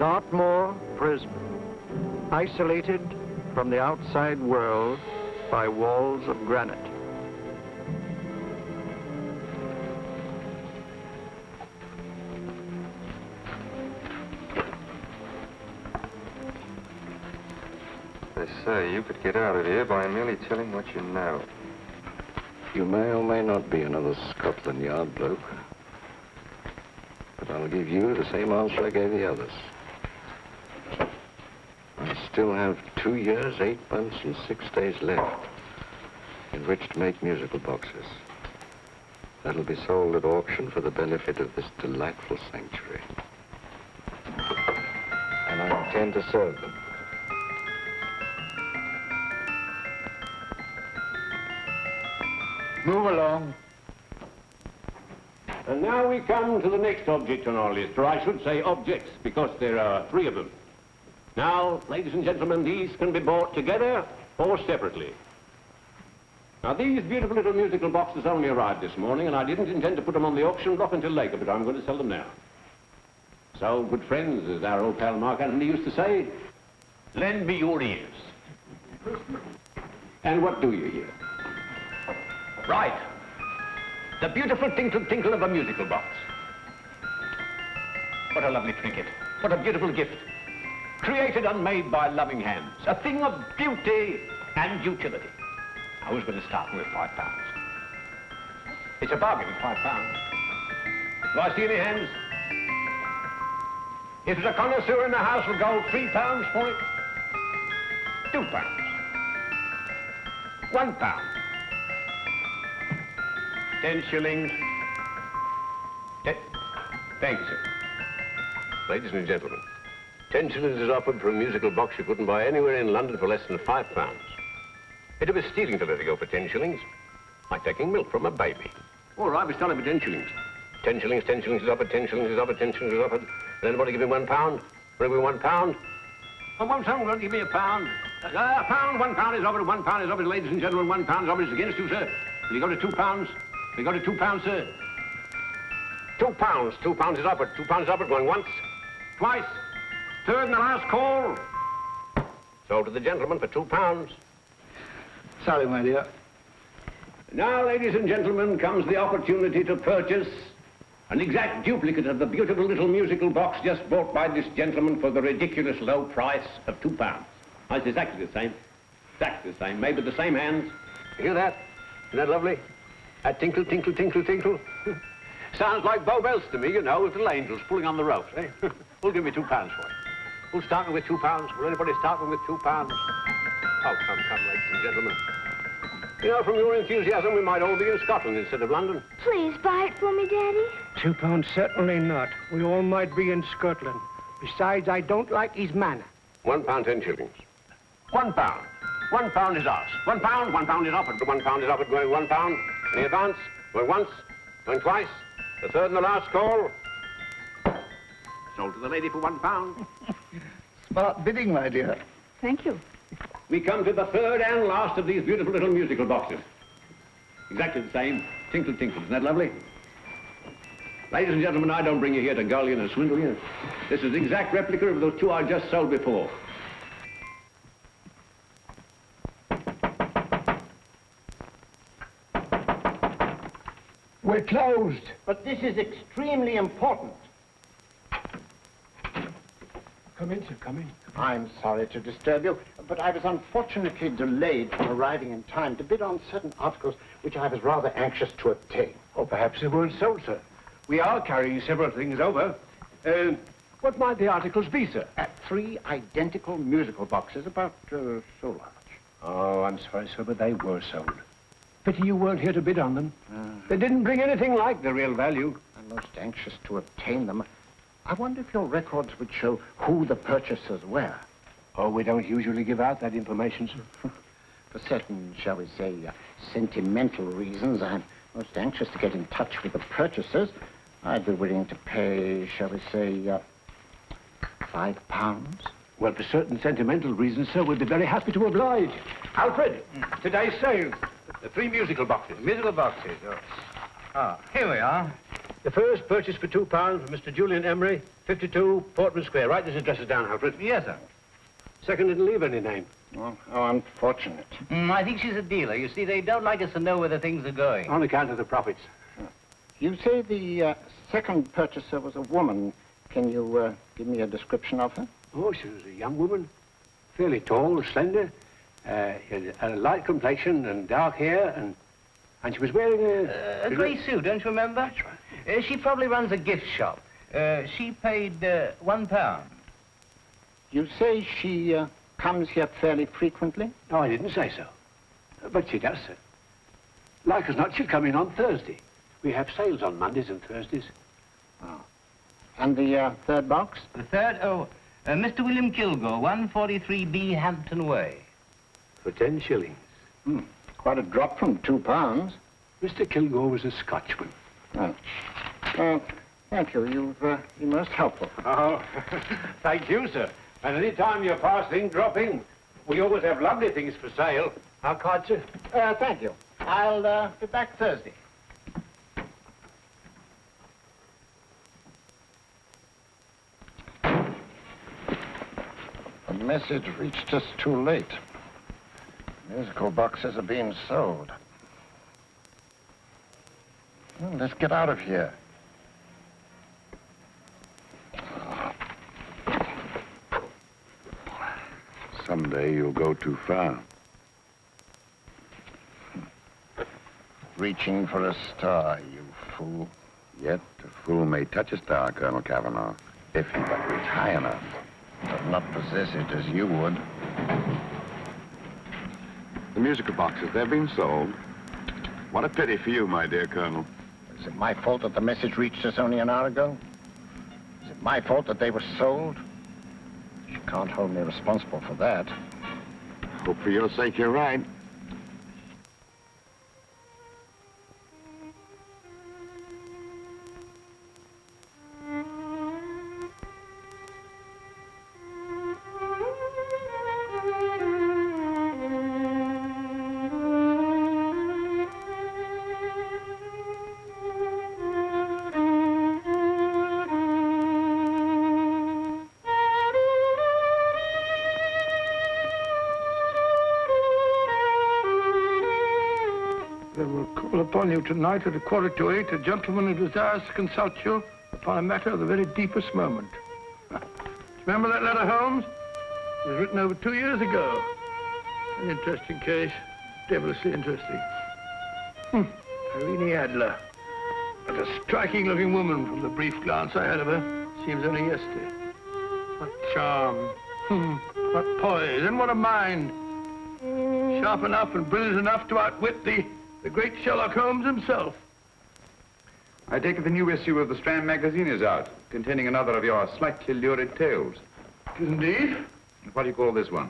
Dartmoor prison, isolated from the outside world by walls of granite. They say you could get out of here by merely telling what you know. You may or may not be another Scotland Yard bloke. But I'll give you the same answer I gave the others. I still have 2 years, 8 months, and 6 days left in which to make musical boxes. That'll be sold at auction for the benefit of this delightful sanctuary. And I intend to serve them. Move along. And now we come to the next object on our list, or I should say objects, because there are 3 of them. Now, ladies and gentlemen, these can be bought together or separately. Now, these beautiful little musical boxes only arrived this morning, and I didn't intend to put them on the auction block until later, but I'm going to sell them now. So, good friends, as our old pal Mark Antony used to say, lend me your ears. And what do you hear? Right. The beautiful tinkle tinkle of a musical box. What a lovely trinket. What a beautiful gift. Created and made by loving hands. A thing of beauty and utility. Now, who's going to start with £5? It's a bargain, £5. Do I see any hands? If there's a connoisseur in the house, will go £3 for it. £2. £1. 10 shillings. Thank you, sir. Ladies and gentlemen, 10 shillings is offered for a musical box you couldn't buy anywhere in London for less than £5. It'd be stealing to let it go for 10 shillings. Like taking milk from a baby. All right, we're selling for 10 shillings. 10 shillings, 10 shillings is offered, 10 shillings is offered, 10 shillings is offered. Will anybody give me £1? Bring me £1? Oh, won't someone going to give me £1? £1 is offered, £1 is offered, ladies and gentlemen, £1 is offered. It's against you, sir. Will you go to £2? Will you go to £2, sir? £2. £2 is offered. £2 is offered. Going once. Twice. Third and the last call. Sold to the gentleman for £2. Sorry, my dear. Now, ladies and gentlemen, comes the opportunity to purchase an exact duplicate of the beautiful little musical box just bought by this gentleman for the ridiculous low price of £2. Now, it's exactly the same. Exactly the same. Made with the same hands. You hear that? Isn't that lovely? That tinkle, tinkle, tinkle, tinkle. Sounds like Bow Bells to me, you know, with little angels pulling on the ropes, eh? Who'll give me £2 for it? Who's starting with £2? Will anybody start with £2? Oh, come, ladies and gentlemen. You know, from your enthusiasm, we might all be in Scotland instead of London. Please buy it for me, Daddy. £2, certainly not. We all might be in Scotland. Besides, I don't like his manner. £1, 10 shillings. £1. £1 is ours. £1 is offered. £1 is offered, going £1. Any advance? Going once, going twice. The third and the last call. Sold to the lady for £1. Smart bidding, my dear. Thank you. We come to the third and last of these beautiful little musical boxes. Exactly the same. Tinkle, tinkle. Isn't that lovely? Ladies and gentlemen, I don't bring you here to gull you and swindle you. This is the exact replica of those 2 I just sold before. We're closed. But this is extremely important. Come in, sir, come in. I'm sorry to disturb you, but I was unfortunately delayed from arriving in time to bid on certain articles which I was rather anxious to obtain. Or perhaps they weren't sold, sir. We are carrying several things over. What might the articles be, sir? 3 identical musical boxes, about so large. Oh, I'm sorry, sir, but they were sold. Pity you weren't here to bid on them. They didn't bring anything like the real value. I'm most anxious to obtain them. I wonder if your records would show who the purchasers were. Oh, we don't usually give out that information, sir. For certain, shall we say, sentimental reasons, I'm most anxious to get in touch with the purchasers. I'd be willing to pay, shall we say, £5. Well, for certain sentimental reasons, sir, we'd be very happy to oblige. Alfred, today's sale. The 3 musical boxes. Musical boxes, oh. Ah, here we are. The first purchase for £2 from Mr. Julian Emery, 52 Portman Square. Write these addresses down, Alfred. Yes, sir. Second didn't leave any name. Oh, how unfortunate. I think she's a dealer. You see, they don't like us to know where the things are going. On account of the profits. You say the second purchaser was a woman. Can you give me a description of her? Oh, she was a young woman. Fairly tall, slender. Had a light complexion and dark hair, and she was wearing A grey suit, don't you remember? That's right. She probably runs a gift shop. She paid £1. You say she comes here fairly frequently? No, I didn't say so. But she does, sir. Like as not, she'll come in on Thursday. We have sales on Mondays and Thursdays. Oh. And the third box? The third, Mr. William Kilgore, 143B Hampton Way. For 10 shillings. Quite a drop from £2. Mr. Kilgore was a Scotchman. Oh. Thank you. You've been most helpful. Oh, thank you, sir. And any time you're passing, dropping, we always have lovely things for sale. How card, sir? Thank you. I'll be back Thursday. The message reached us too late. Musical boxes are being sold. Well, let's get out of here. Someday you'll go too far. Reaching for a star, you fool. Yet a fool may touch a star, Colonel Cavanaugh, if he but reach high enough. But not possess it as you would. The musical boxes, they're being sold. What a pity for you, my dear Colonel. Is it my fault that the message reached us only an hour ago? Is it my fault that they were sold? You can't hold me responsible for that. Hope for your sake you're right. They will call upon you tonight at 7:45. A gentleman who desires to consult you upon a matter of the very deepest moment. Remember that letter, Holmes? It was written over 2 years ago. An interesting case. Devilishly interesting. Irene Adler. What a striking-looking woman from the brief glance I had of her. Seems only yesterday. What charm. What poise. And what a mind. Sharp enough and brilliant enough to outwit the great Sherlock Holmes himself. I take it the new issue of the Strand magazine is out, containing another of your slightly lurid tales. Indeed. What do you call this one?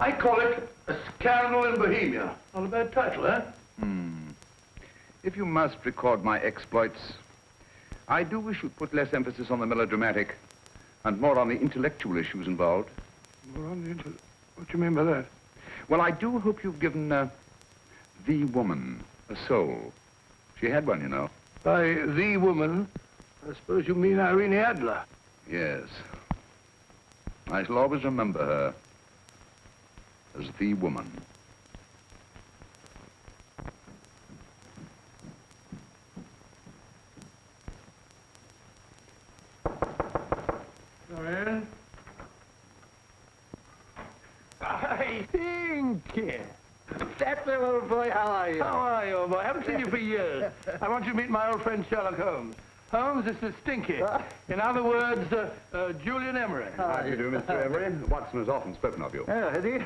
I call it A Scandal in Bohemia. Not a bad title, eh? If you must record my exploits, I do wish you'd put less emphasis on the melodramatic and more on the intellectual issues involved. More on the what do you mean by that? Well, I do hope you've given the woman a soul. She had one, you know. By the woman, I suppose you mean Irene Adler. Yes. I shall always remember her as the woman. Dorian? I think. That's the old boy. How are you? How are you, old boy? I haven't seen you for years. I want you to meet my old friend Sherlock Holmes. Holmes, this is Stinky. In other words, Julian Emery. How do you do, Mr. Emery? Watson has often spoken of you. Oh, has he?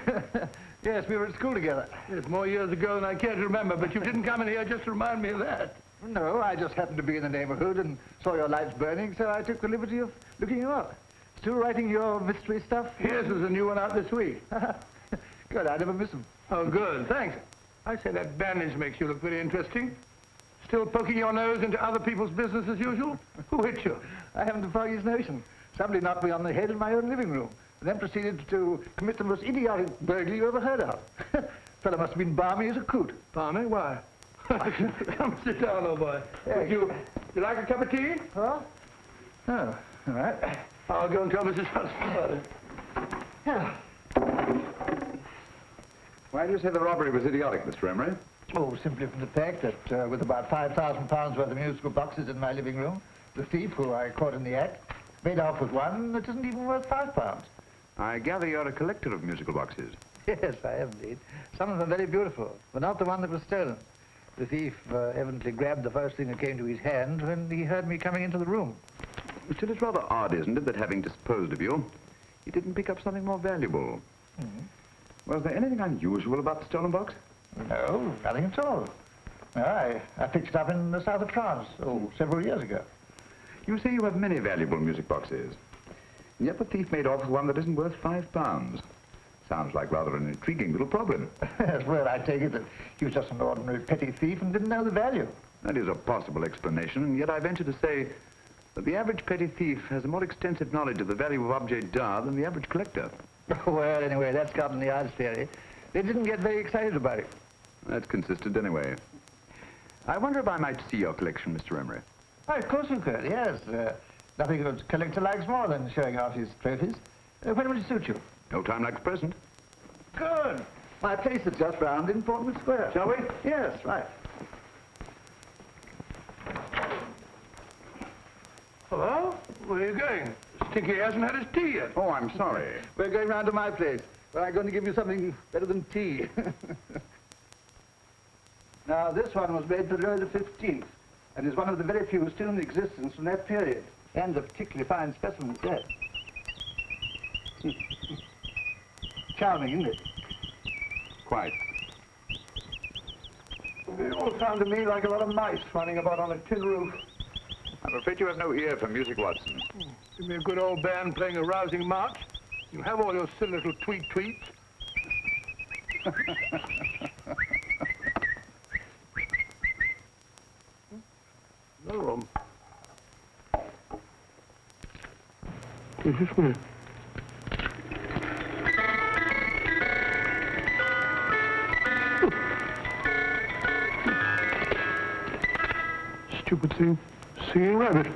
Yes, we were at school together. Yes, more years ago than I care to remember, but you didn't come in here just to remind me of that. No, I just happened to be in the neighborhood and saw your lights burning, so I took the liberty of looking you up. Still writing your mystery stuff? Yes, there's a new one out this week. Good, I never miss them. Oh, good, thanks. I say that bandage makes you look very interesting. Still poking your nose into other people's business as usual? Who hit you? I haven't the foggiest notion. Somebody knocked me on the head in my own living room, and then proceeded to commit the most idiotic burglary you ever heard of. Fellow must have been balmy as a coot. Balmy? Why? Come sit down, old boy. Would you You like a cup of tea? Huh? Oh, all right. I'll go and tell Mrs. Hudson. Yeah. Why do you say the robbery was idiotic, Mr. Emery? Oh, simply from the fact that with about £5,000 worth of musical boxes in my living room, the thief, who I caught in the act, made off with one that isn't even worth £5. I gather you're a collector of musical boxes. Yes, I am indeed. Some of them very beautiful, but not the one that was stolen. The thief evidently grabbed the first thing that came to his hand when he heard me coming into the room. Still, it's rather odd, isn't it, that having disposed of you, he didn't pick up something more valuable. Mm-hmm. Was there anything unusual about the stolen box? No, nothing at all. No, I picked it up in the south of France, several years ago. You say you have many valuable music boxes, and yet the thief made off with one that isn't worth £5. Sounds like rather an intriguing little problem. Well, I take it that he was just an ordinary petty thief and didn't know the value. That is a possible explanation, and yet I venture to say that the average petty thief has a more extensive knowledge of the value of objets d'art than the average collector. Well, anyway, that's Scotland Yard's theory. They didn't get very excited about it. That's consistent anyway. I wonder if I might see your collection, Mr. Emery. Oh, of course you could, yes. Nothing a collector likes more than showing off his trophies. When will it suit you? No time like the present. Good. My place is just round in Portman Square. Shall we? Yes, right. Hello? Where are you going? Stinky hasn't had his tea yet. Oh, I'm sorry. We're going round to my place, where I'm going to give you something better than tea. Now, this one was made for Louis XV, and is one of the very few still in existence from that period, and a particularly fine specimen at that. Charming, isn't it? Quite. They all sound to me like a lot of mice running about on a tin roof. I'm afraid you have no ear for music, Watson. Give me a good old band playing a rousing march. You have all your silly little tweets. No room. This is me. Stupid thing. Singing rabbit.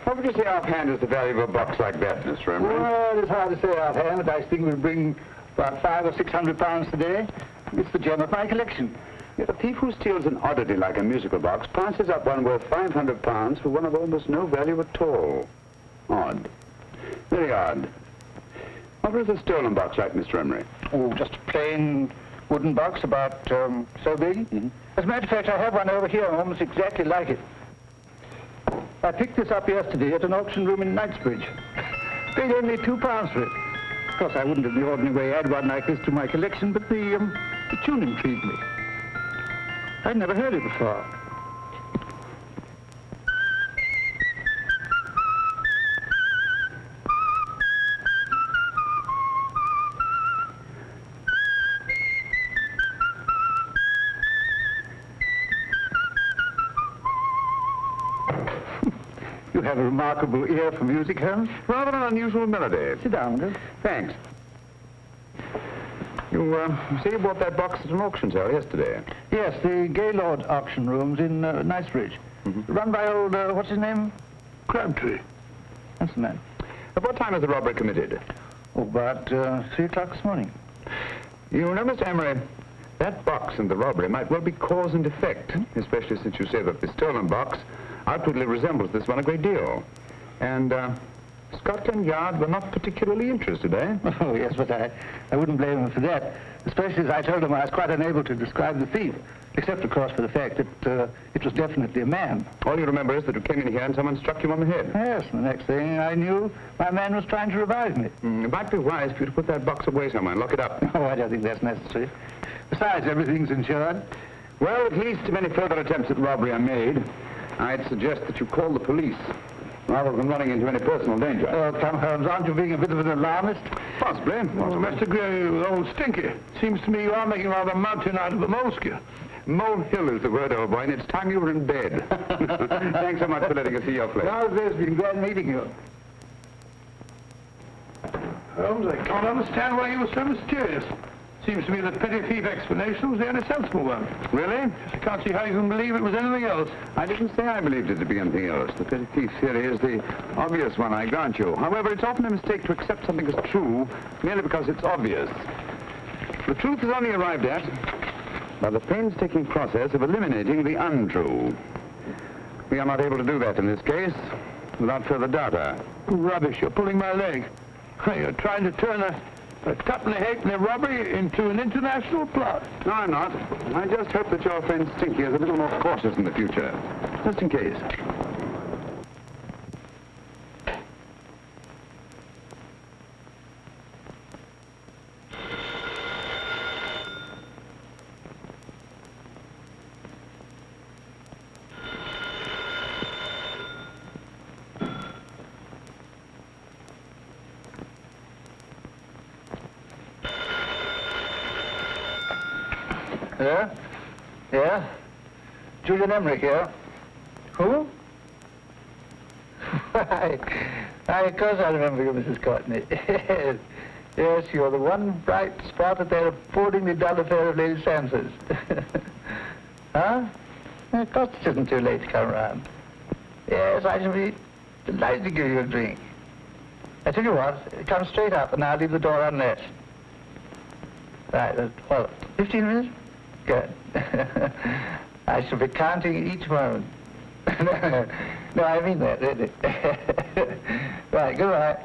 What would you say offhand is the value of a box like that, Mr. Emery? Well, it's hard to say offhand, but I think we'll bring about £500 or £600 today. It's the gem of my collection. Yet a thief who steals an oddity like a musical box passes up one worth £500 for one of almost no value at all. Odd. Very odd. What was a stolen box like, Mr. Emery? Oh, just a plain wooden box about so big. Mm-hmm. As a matter of fact, I have one over here almost exactly like it. I picked this up yesterday at an auction room in Knightsbridge. Paid only £2 for it. Of course, I wouldn't in the ordinary way add one like this to my collection, but the tune intrigued me. I'd never heard it before. You have a remarkable ear for music, Holmes. Rather an unusual melody. Sit down, Will. Thanks. You say you bought that box at an auction sale yesterday? Yes, the Gaylord auction rooms in Knightsbridge. Mm-hmm. Run by old, what's his name? Crabtree. That's the man. At what time was the robbery committed? Oh, about 3 o'clock this morning. You know, Mr. Emery, that box and the robbery might well be cause and effect, especially since you say that the stolen box outwardly resembles this one a great deal. And Scotland Yard were not particularly interested, eh? Oh, yes, but I wouldn't blame them for that, especially as I told them I was quite unable to describe the thief, except, of course, for the fact that it was definitely a man. All you remember is that you came in here and someone struck you on the head. Yes, and the next thing I knew, my man was trying to revive me. It might be wise for you to put that box away somewhere and lock it up. Oh, I don't think that's necessary. Besides, everything's insured. Well, at least if any further attempts at robbery are made, I'd suggest that you call the police, rather than running into any personal danger. Oh, come, Holmes, aren't you being a bit of an alarmist? Possibly. Well, Mr. Gray, old Stinky. Seems to me you are making rather a mountain out of a molehill. Molehill is the word, old boy, and it's time you were in bed. Thanks so much for letting us see your place. Now, it's been glad meeting you. Holmes, I can't understand why you were so mysterious. Seems to me the petty thief explanation was the only sensible one. Really? I can't see how you can believe it was anything else. I didn't say I believed it to be anything else. The petty thief theory is the obvious one, I grant you. However, it's often a mistake to accept something as true merely because it's obvious. The truth is only arrived at by the painstaking process of eliminating the untrue. We are not able to do that in this case without further data. Rubbish, you're pulling my leg. You're trying to turn a tuppenny halfpenny robbery into an international plot. No, I'm not. I just hope that your friend Stinky is a little more cautious in the future, just in case. Yeah? Yeah? Julian Emmerich here. Who? Why, of course I remember you, Mrs. Courtney. Yes. Yes, you're the one bright spot at that appallingly dull affair of Lady Sansa's. Huh? Of course it isn't too late to come around. Yes, I shall be delighted to give you a drink. I tell you what, come straight up and I'll leave the door unlatched. Right, well, 15 minutes? Good. I shall be counting each moment. No, I mean that, really. Right, goodbye.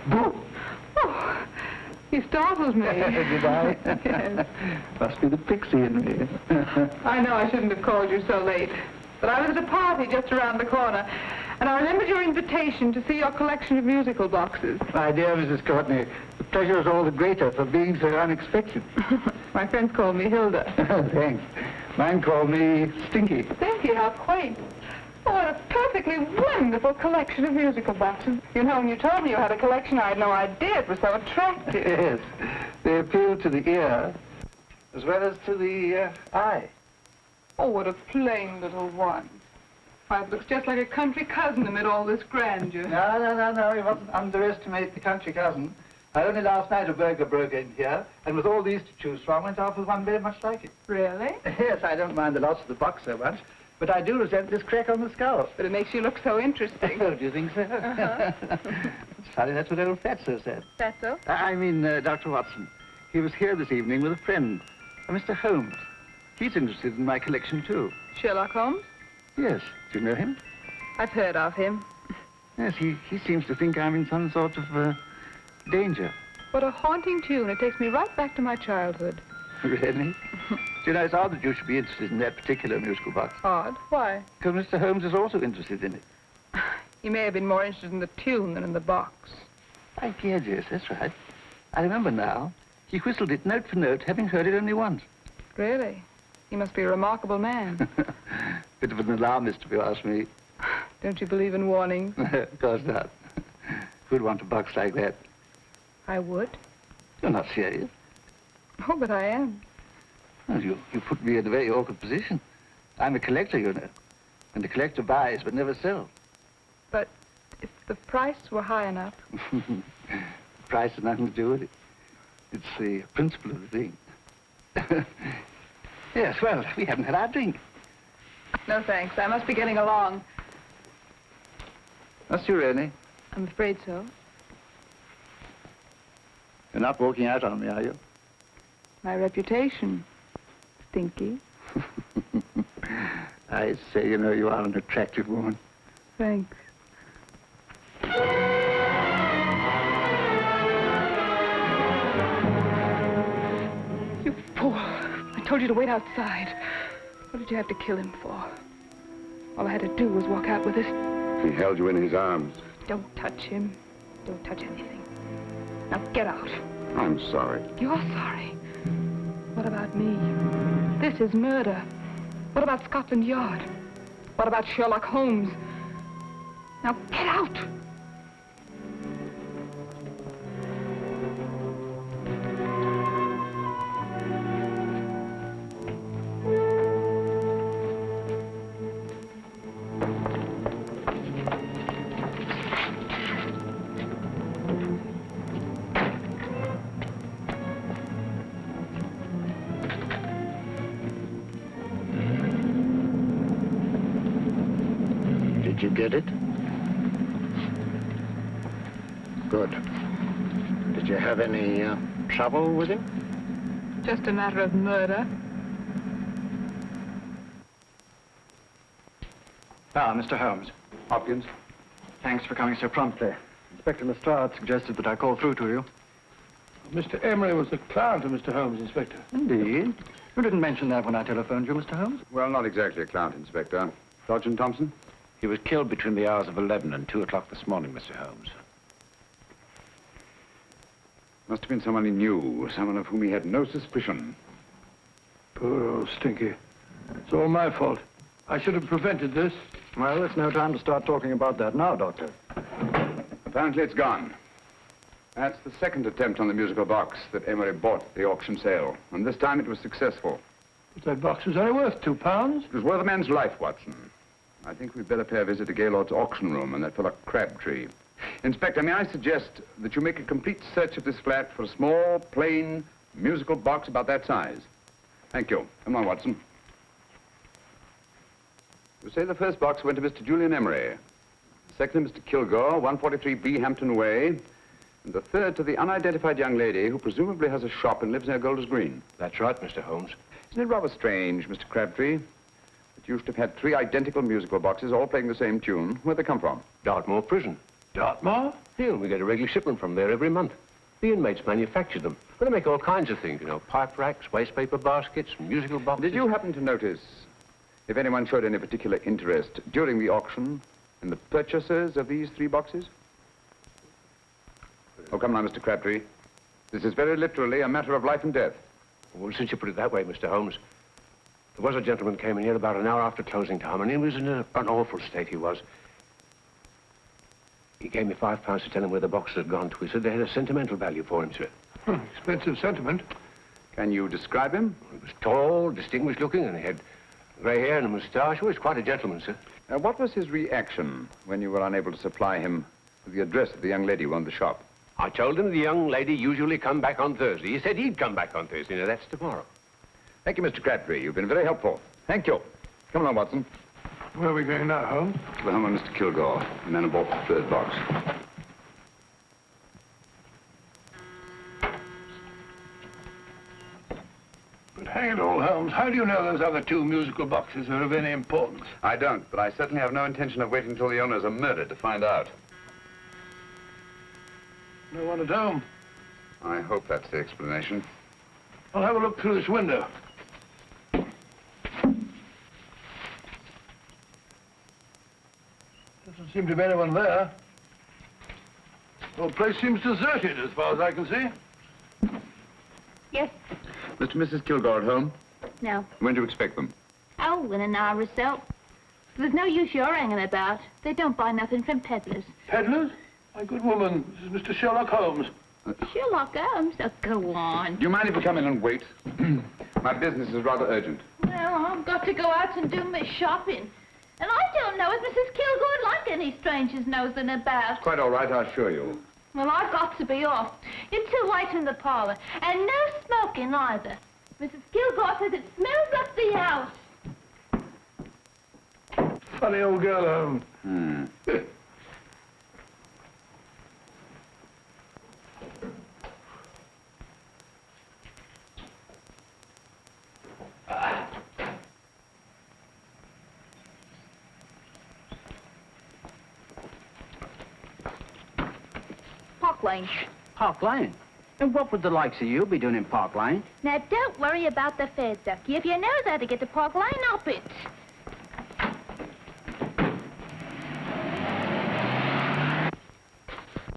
Boo! Oh, you startled me. Did I? Yes. Must be the pixie in me. I know I shouldn't have called you so late, but I was at a party just around the corner, and I remembered your invitation to see your collection of musical boxes. My dear Mrs. Courtney, the pleasure is all the greater for being so unexpected. My friends call me Hilda. Thanks. Mine call me Stinky. Stinky, how quaint. Oh, what a perfectly wonderful collection of musical boxes. You know, when you told me you had a collection, I had no idea it was so attractive. Yes. They appeal to the ear as well as to the eye. Oh, what a plain little one. Why, it looks just like a country cousin amid all this grandeur. No. You mustn't underestimate the country cousin. Only last night a burglar broke in here, and with all these to choose from, went off with one very much like it. Really? Yes, I don't mind the loss of the box so much, but I do resent this crack on the skull. But it makes you look so interesting. Oh, do you think so? It's funny, that's what old Fatso said. Fatso? I mean, Dr. Watson. He was here this evening with a friend, Mr. Holmes. He's interested in my collection, too. Sherlock Holmes? Yes. Do you know him? I've heard of him. Yes, he seems to think I'm in some sort of danger. What a haunting tune. It takes me right back to my childhood. Really? Do you know, it's odd that you should be interested in that particular musical box. Odd? Why? Because Mr. Holmes is also interested in it. He may have been more interested in the tune than in the box. I guess, yes, that's right. I remember now. He whistled it note for note, having heard it only once. Really? He must be a remarkable man. Bit of an alarmist, if you ask me. Don't you believe in warnings? Of course not. Who'd want a box like that? I would. You're not serious. Oh, but I am. Well, you put me in a very awkward position. I'm a collector, you know. And the collector buys but never sells. But if the price were high enough... Price has nothing to do with it. It's the principle of the thing. Yes, well, we haven't had our drink. No, thanks. I must be getting along. Must you really? I'm afraid so. You're not walking out on me, are you? My reputation. Stinky. I say, you know, you are an attractive woman. Thanks. You fool. I told you to wait outside. What did you have to kill him for? All I had to do was walk out with this. He held you in his arms. Don't touch him. Don't touch anything. Now get out. I'm sorry. You're sorry. What about me? This is murder. What about Scotland Yard? What about Sherlock Holmes? Now get out! you get it? Good. Did you have any trouble with him? Just a matter of murder. Mr. Holmes. Hopkins? Thanks for coming so promptly. Inspector Lestrade suggested that I call through to you. Mr. Emery was the client of Mr. Holmes, Inspector. Indeed. You didn't mention that when I telephoned you, Mr. Holmes. Well, not exactly a client, Inspector. Sergeant Thompson? He was killed between the hours of 11 and 2 o'clock this morning, Mr. Holmes. Must have been someone he knew, someone of whom he had no suspicion. Poor old Stinky. It's all my fault. I should have prevented this. Well, it's no time to start talking about that now, Doctor. Apparently it's gone. That's the second attempt on the musical box that Emery bought at the auction sale. And this time it was successful. But that box was only worth £2. It was worth a man's life, Watson. I think we'd better pay a visit to Gaylord's auction room and that fellow Crabtree. Inspector, may I suggest that you make a complete search of this flat for a small, plain, musical box about that size? Thank you. Come on, Watson. You say the first box went to Mr. Julian Emery. The second to Mr. Kilgore, 143B Hampton Way. And the third to the unidentified young lady who presumably has a shop and lives near Golders Green. That's right, Mr. Holmes. Isn't it rather strange, Mr. Crabtree, that you should have had 3 identical musical boxes all playing the same tune? Where'd they come from? Dartmoor Prison. Dartmoor? Yeah, we get a regular shipment from there every month. The inmates manufacture them. Well, they make all kinds of things, you know, pipe racks, waste paper baskets, musical boxes. Did you happen to notice if anyone showed any particular interest during the auction in the purchasers of these 3 boxes? Oh, come now, Mr. Crabtree. This is very literally a matter of life and death. Well, since you put it that way, Mr. Holmes, there was a gentleman came in here about an hour after closing time, and he was in an awful state, he was. He gave me £5 to tell him where the boxes had gone to. He said they had a sentimental value for him, sir. Expensive sentiment. Can you describe him? He was tall, distinguished looking, and he had grey hair and a moustache. He was quite a gentleman, sir. What was his reaction when you were unable to supply him with the address of the young lady who owned the shop? I told him the young lady usually come back on Thursday. He said he'd come back on Thursday. Now, that's tomorrow. Thank you, Mr. Crabtree. You've been very helpful. Thank you. Come along, Watson. Where are we going now, Holmes? To the home of Mr. Kilgore, the man who bought the 3rd box. But hang it all, Holmes, how do you know those other 2 musical boxes are of any importance? I don't, but I certainly have no intention of waiting until the owners are murdered to find out. No one at home. I hope that's the explanation. I'll have a look through this window. Doesn't seem to be anyone there. The whole place seems deserted as far as I can see. Yes. Mr. and Mrs. Kilgore at home? No. When do you expect them? Oh, in an hour or so. There's no use you're hanging about. They don't buy nothing from peddlers. Peddlers? My good woman, this is Mr. Sherlock Holmes. Sherlock Holmes? Oh, go on. Do you mind if we come in and wait? My business is rather urgent. Well, I've got to go out and do my shopping. And I don't know if Mrs. Kilgore would like any strangers nosing about. Quite all right, I assure you. Well, I've got to be off. It's too light in the parlor. And no smoking either. Mrs. Kilgore says it smells up the house. Funny old girl, Holmes. Park Lane. Park Lane? And what would the likes of you be doing in Park Lane? Now, don't worry about the fare, Ducky. If you know how to get to Park Lane, up it.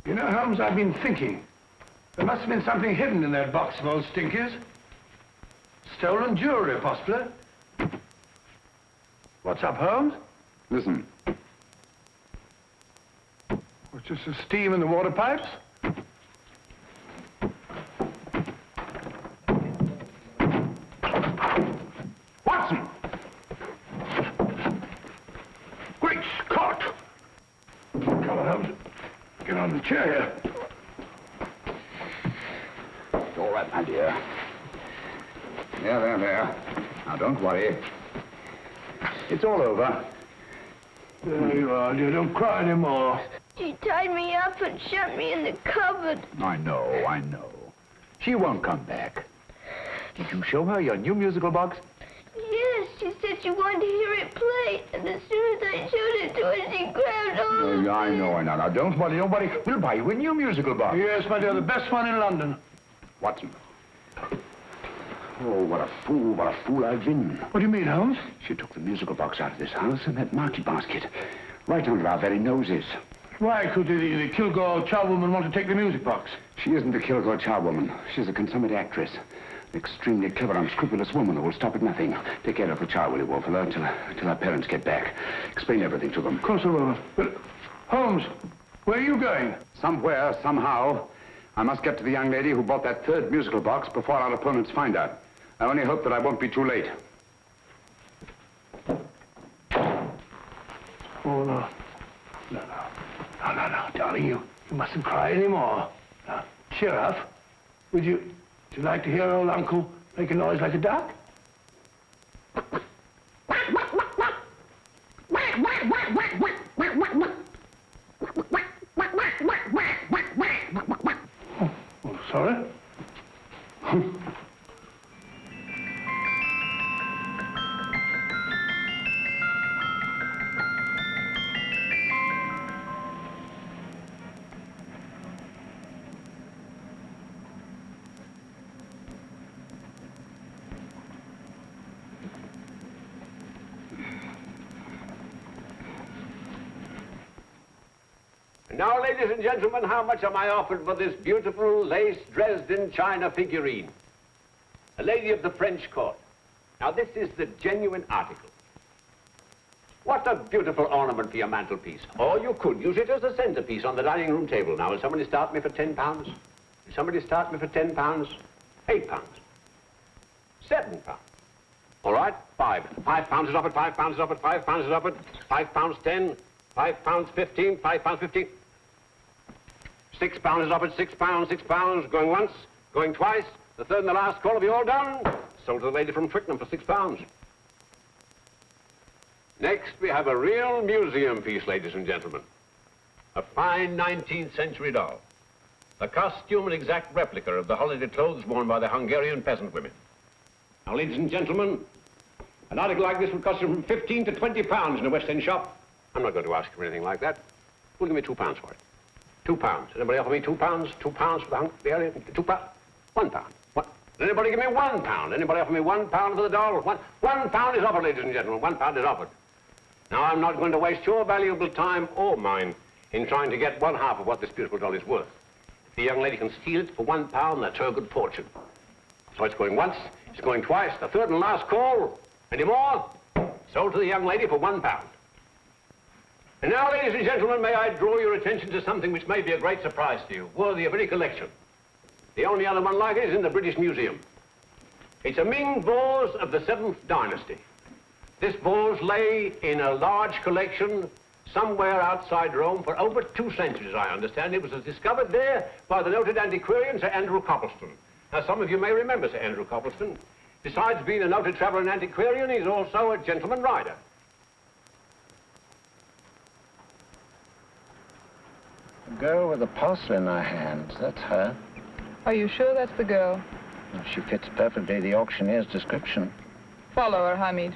You know, Holmes, I've been thinking. There must have been something hidden in that box of old Stinky's. Stolen jewelry, possibly. What's up, Holmes? Listen. What's just the steam in the water pipes? Watson! Great Scott! Come on, Holmes. Get on the chair here. It's all right, my dear. There. Now, don't worry. It's all over. There you are, dear. Don't cry anymore. She tied me up and shut me in the cupboard. I know. She won't come back. Did you show her your new musical box? Yes, she said she wanted to hear it play, and as soon as I showed it to her, she grabbed hold of me. I know. Now, don't worry. We'll buy you a new musical box. Yes, my dear, the best one in London. Watson. Oh, what a fool I've been. What do you mean, Holmes? She took the musical box out of this house and that market basket, right under our very noses. Why could the Kilgore charwoman want to take the music box? She isn't a Kilgore charwoman. She's a consummate actress. An extremely clever, unscrupulous woman who will stop at nothing. Take care of the child, will you, Wolfella, till our parents get back. Explain everything to them. Of course I will. But, Holmes, where are you going? Somewhere, somehow. I must get to the young lady who bought that third musical box before our opponents find out. I only hope that I won't be too late. Oh, no. No, darling, you mustn't cry anymore. Now, cheer up. Would you like to hear old Uncle make a noise like a duck? Oh, sorry. Now, ladies and gentlemen, how much am I offered for this beautiful lace Dresden china figurine? A lady of the French court. Now, this is the genuine article. What a beautiful ornament for your mantelpiece. Or you could use it as a centerpiece on the dining room table. Now, will somebody start me for £10? Will somebody start me for £10? £8? £7? All right, £5 is offered, £5 is offered, £5 is offered, £5.10, £5.15, £5.15. £6 is offered, £6, going once, going twice, the third and the last call. Have you all done? Sold to the lady from Twickenham for £6. Next, we have a real museum piece, ladies and gentlemen. A fine 19th century doll. A costume and exact replica of the holiday clothes worn by the Hungarian peasant women. Now, ladies and gentlemen, an article like this would cost you from £15 to £20 in a West End shop. I'm not going to ask for anything like that. Who'll give me £2 for it? £2. Anybody offer me £2? £2 for the Hungarian? £2? £1. What? Does anybody give me £1? Anybody offer me £1 for the doll? £1 is offered, ladies and gentlemen. £1 is offered. Now, I'm not going to waste your valuable time or mine in trying to get one half of what this beautiful doll is worth. If the young lady can steal it for £1, that's her good fortune. So it's going once, it's going twice, the third and last call. Any more? Sold to the young lady for £1. And now, ladies and gentlemen, may I draw your attention to something which may be a great surprise to you, worthy of any collection. The only other one like it is in the British Museum. It's a Ming vase of the 7th dynasty. This vase lay in a large collection somewhere outside Rome for over 2 centuries, I understand. It was discovered there by the noted antiquarian, Sir Andrew Coppleston. Now, some of you may remember Sir Andrew Coppleston. Besides being a noted traveller and antiquarian, he's also a gentleman rider. The girl with the parcel in her hands, that's her. Are you sure that's the girl? Well, she fits perfectly the auctioneer's description. Follow her, Hamid.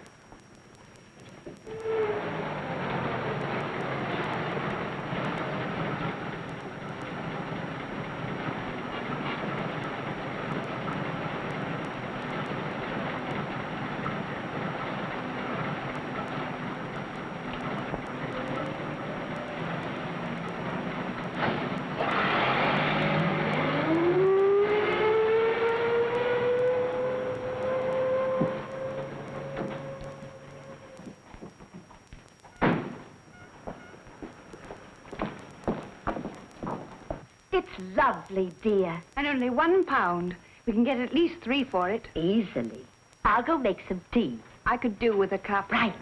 It's lovely, dear. And only £1. We can get at least 3 for it. Easily. I'll go make some tea. I could do with a cup. Right.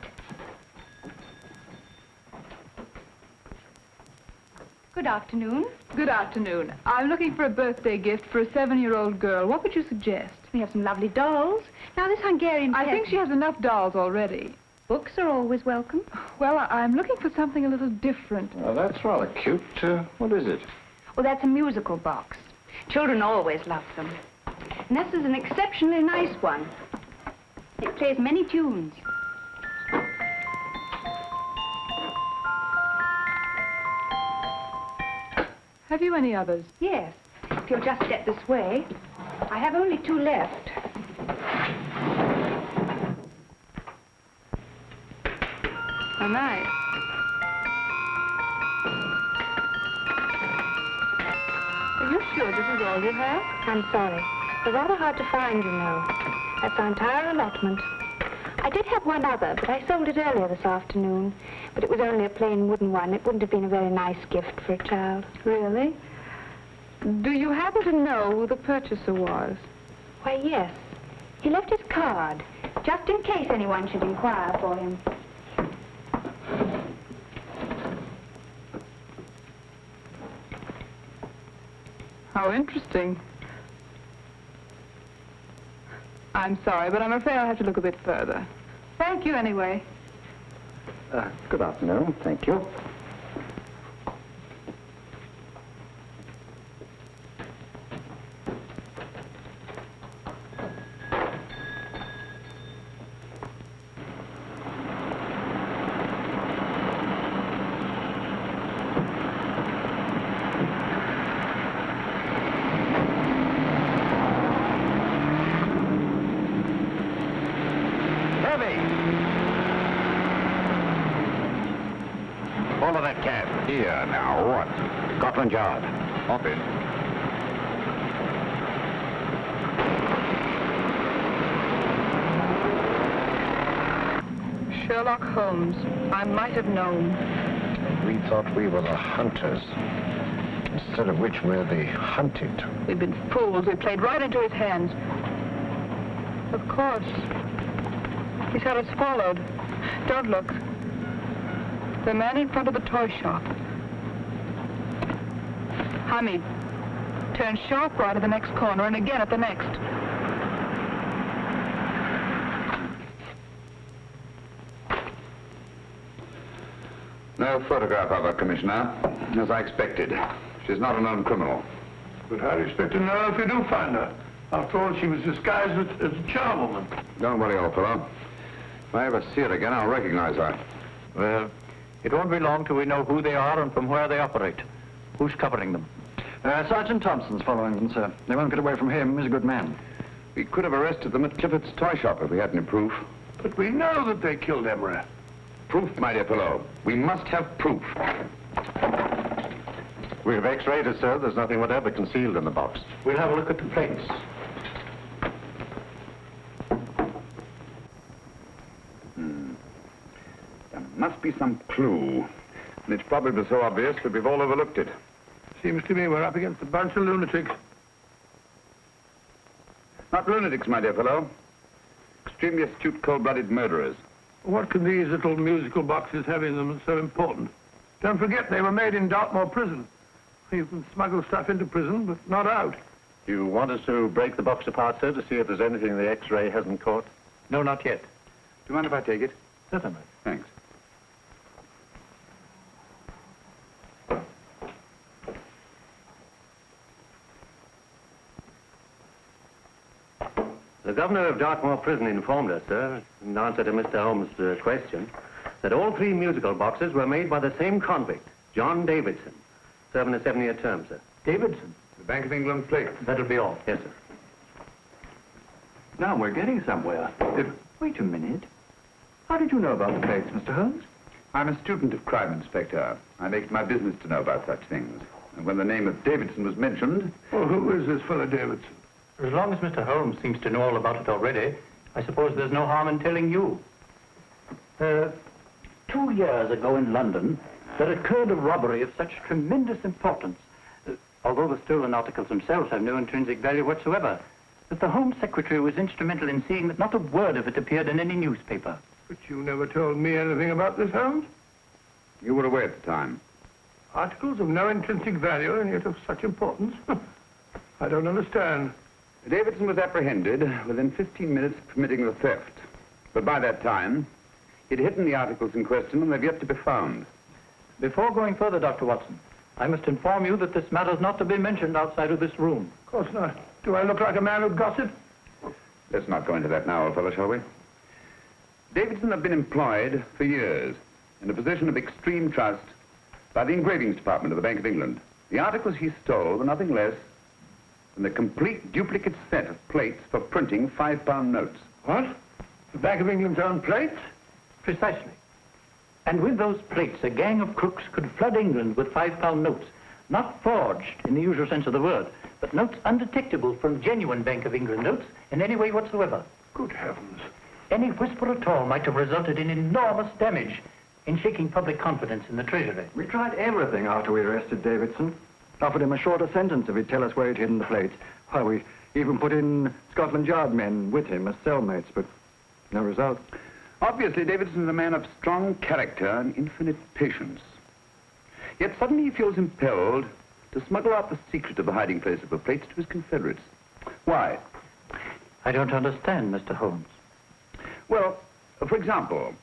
Good afternoon. Good afternoon. I'm looking for a birthday gift for a 7-year-old girl. What would you suggest? We have some lovely dolls. Now, this Hungarian I think she has enough dolls already. Books are always welcome. Well, I'm looking for something a little different. Well, that's rather cute. What is it? Well, that's a musical box. Children always love them. And this is an exceptionally nice one. It plays many tunes. Have you any others? Yes. If you'll just step this way. I have only 2 left. Oh, nice. Are you sure this is all you have? I'm sorry. They're rather hard to find, you know. That's our entire allotment. I did have one other, but I sold it earlier this afternoon. But it was only a plain wooden one. It wouldn't have been a very nice gift for a child. Really? Do you happen to know who the purchaser was? Why, yes. He left his card, just in case anyone should inquire for him. How interesting. I'm sorry, but I'm afraid I'll have to look a bit further. Thank you anyway. Good afternoon. Thank you. Follow that cab. Here, now, what? Scotland Yard. Hop in. Sherlock Holmes. I might have known. We thought we were the hunters, instead of which we're the hunted. We've been fools. We played right into his hands. Of course. He's had us followed. Don't look. The man in front of the toy shop. Hamid. Turn sharp right at the next corner and again at the next. No photograph of her, Commissioner, as I expected. She's not a known criminal. But how do you expect to know if you do find her? After all, she was disguised as a charwoman. Don't worry, old fellow. If I ever see her again, I'll recognize her. Well, it won't be long till we know who they are and from where they operate. Who's covering them? Sergeant Thompson's following them, sir. They won't get away from him. He's a good man. We could have arrested them at Clifford's toy shop if we had any proof. But we know that they killed Emery. Proof, my dear fellow. We must have proof. We've x-rayed it, sir. There's nothing whatever concealed in the box. We'll have a look at the plates. There must be some clue. And it's probably so obvious that we've all overlooked it. Seems to me we're up against a bunch of lunatics. Not lunatics, my dear fellow. Extremely astute, cold-blooded murderers. What can these little musical boxes have in them that's so important? Don't forget, they were made in Dartmoor prison. You can smuggle stuff into prison, but not out. Do you want us to break the box apart, sir, to see if there's anything the x-ray hasn't caught? No, not yet. Do you mind if I take it? Certainly. Thanks. The governor of Dartmoor Prison informed us, sir, in answer to Mr. Holmes' question, that all 3 musical boxes were made by the same convict, John Davidson, serving a 7-year term, sir. Davidson? The Bank of England plate. That'll be all. Yes, sir. Now we're getting somewhere. Wait a minute. How did you know about the plates, Mr. Holmes? I'm a student of crime, Inspector. I make it my business to know about such things. And when the name of Davidson was mentioned... Well, who is this fellow Davidson? As long as Mr. Holmes seems to know all about it already, I suppose there's no harm in telling you. 2 years ago in London, there occurred a robbery of such tremendous importance, although the stolen articles themselves have no intrinsic value whatsoever, that the Home Secretary was instrumental in seeing that not a word of it appeared in any newspaper. But you never told me anything about this, Holmes. You were away at the time. Articles of no intrinsic value and yet of such importance? I don't understand. Davidson was apprehended within 15 minutes of committing the theft. But by that time, He'd hidden the articles in question, and they've yet to be found. Before going further, Dr. Watson, I must inform you that this matter's not to be mentioned outside of this room. Of course not. Do I look like a man who'd gossip? Let's not go into that now, old fellow, shall we? Davidson had been employed for years in a position of extreme trust by the engravings department of the Bank of England. The articles he stole were nothing less than a complete duplicate set of plates for printing £5 notes. What? The Bank of England's own plates? Precisely. And with those plates, a gang of crooks could flood England with £5 notes, not forged in the usual sense of the word, but notes undetectable from genuine Bank of England notes in any way whatsoever. Good heavens. Any whisper at all might have resulted in enormous damage in shaking public confidence in the Treasury. We tried everything after we arrested Davidson. Offered him a shorter sentence if he'd tell us where he'd hidden the plates. Why, we even put in Scotland Yard men with him as cellmates, but no result. Obviously, Davidson is a man of strong character and infinite patience. Yet suddenly he feels impelled to smuggle out the secret of the hiding place of the plates to his confederates. Why? I don't understand, Mr. Holmes. Well, for example,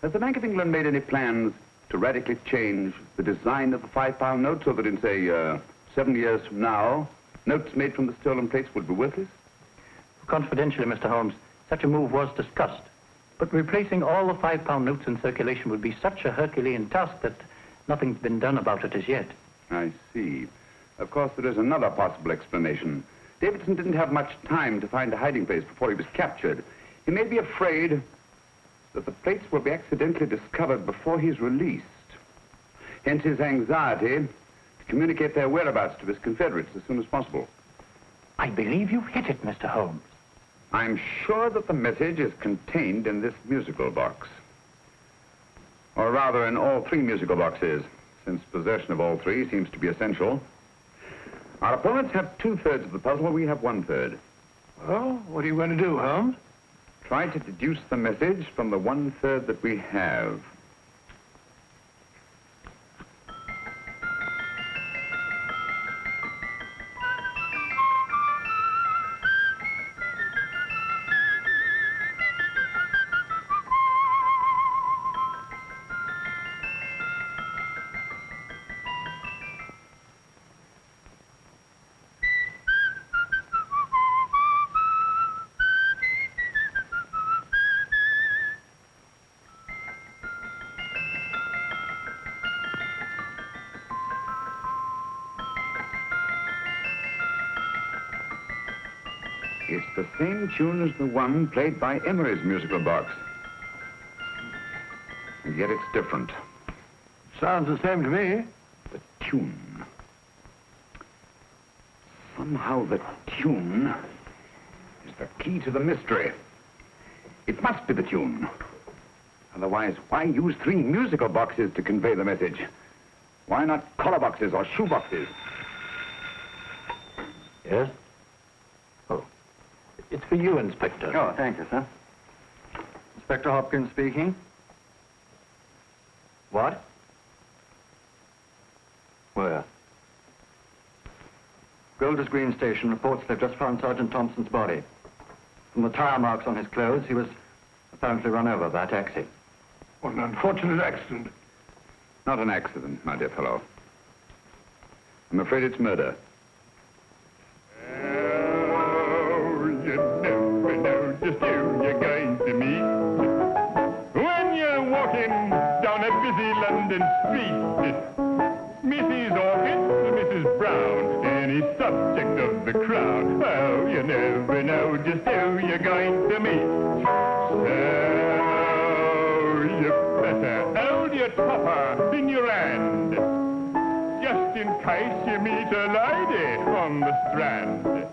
has the Bank of England made any plans to radically change the design of the £5 note so that in, say, 7 years from now, notes made from the stolen plates would be worthless? Confidentially, Mr. Holmes, such a move was discussed. But replacing all the £5 notes in circulation would be such a Herculean task that nothing's been done about it as yet. I see. Of course, there is another possible explanation. Davidson didn't have much time to find a hiding place before he was captured. He may be afraid that the plates will be accidentally discovered before he's released. Hence his anxiety to communicate their whereabouts to his confederates as soon as possible. I believe you've hit it, Mr. Holmes. I'm sure that the message is contained in this musical box. Or rather, in all 3 musical boxes, since possession of all 3 seems to be essential. Our opponents have 2/3 of the puzzle, we have 1/3. Well, what are you going to do, Holmes? Try to deduce the message from the 1/3 that we have. It's the same tune as the one played by Emery's musical box. And yet it's different. Sounds the same to me. The tune. Somehow the tune is the key to the mystery. It must be the tune. Otherwise, why use 3 musical boxes to convey the message? Why not collar boxes or shoe boxes? Yes? Oh. It's for you, Inspector. Oh, thank you, sir. Inspector Hopkins speaking. What? Where? Golders Green Station reports they've just found Sergeant Thompson's body. From the tire marks on his clothes, he was apparently run over by a taxi. What an unfortunate accident. Not an accident, my dear fellow. I'm afraid it's murder. You never know just who you're going to meet when you're walking down a busy London street. Mrs. Orchid, Mrs. Brown, any subject of the crowd. Oh, you never know just who you're going to meet. So you better hold your topper in your hand, just in case you meet a lady on the Strand.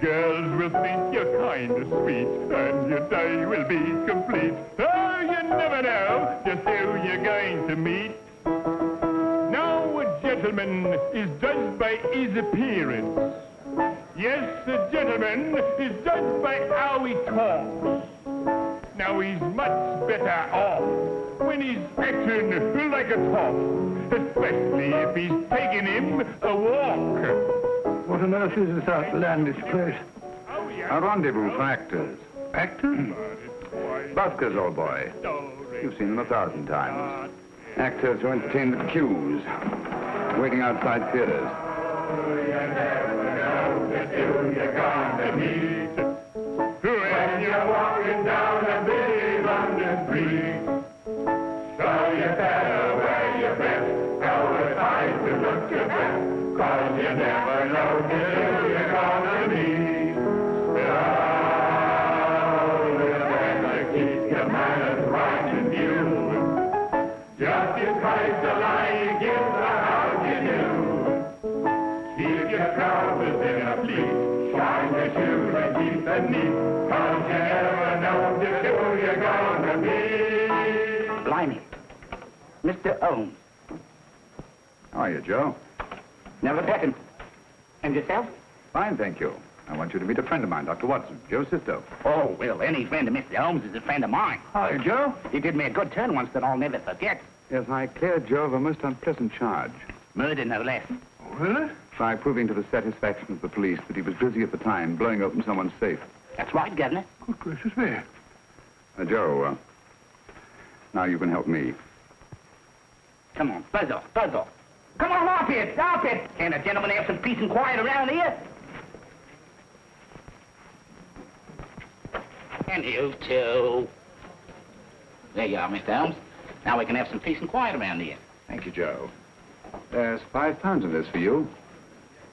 Girls will think you're kind of sweet, and your day will be complete. Oh, you never know just who you're going to meet. Now, a gentleman is judged by his appearance. Yes, a gentleman is judged by how he talks. Now, he's much better off when he's acting like a top, especially if he's taking him a walk. What on earth is this outlandish place? A rendezvous for actors. Actors? Buskers, old boy. You've seen them 1,000 times. Actors who entertain the queues, waiting outside theaters. You're gonna meet when you're walking down a busy London street. So you better wear your best, go with eyes to look your best, 'cause you never know who you're gonna meet. Oh, you better keep your manners right in view. Just in case the lie you give the house you knew. Keep your trousers in a pleat, shine your shoes and keep them neat, 'cause you never know just who you're gonna meet. Blimey. Mr. Holmes. How are you, Joe? Never better. And yourself? Fine, thank you. I want you to meet a friend of mine, Dr. Watson, Joe's sister. Oh, well, any friend of Mr. Holmes is a friend of mine. Hi, Joe. He did me a good turn once that I'll never forget. Yes, I cleared Joe of a most unpleasant charge. Murder, no less. Oh, really? By proving to the satisfaction of the police that he was busy at the time blowing open someone's safe. That's right, Governor. Good gracious me. Joe, now you can help me. Come on, buzz off, buzz off. Come on, off it, off it. Can't a gentleman have some peace and quiet around here? And you too. There you are, Mr. Holmes. Now we can have some peace and quiet around here. Thank you, Joe. There's £5 in this for you.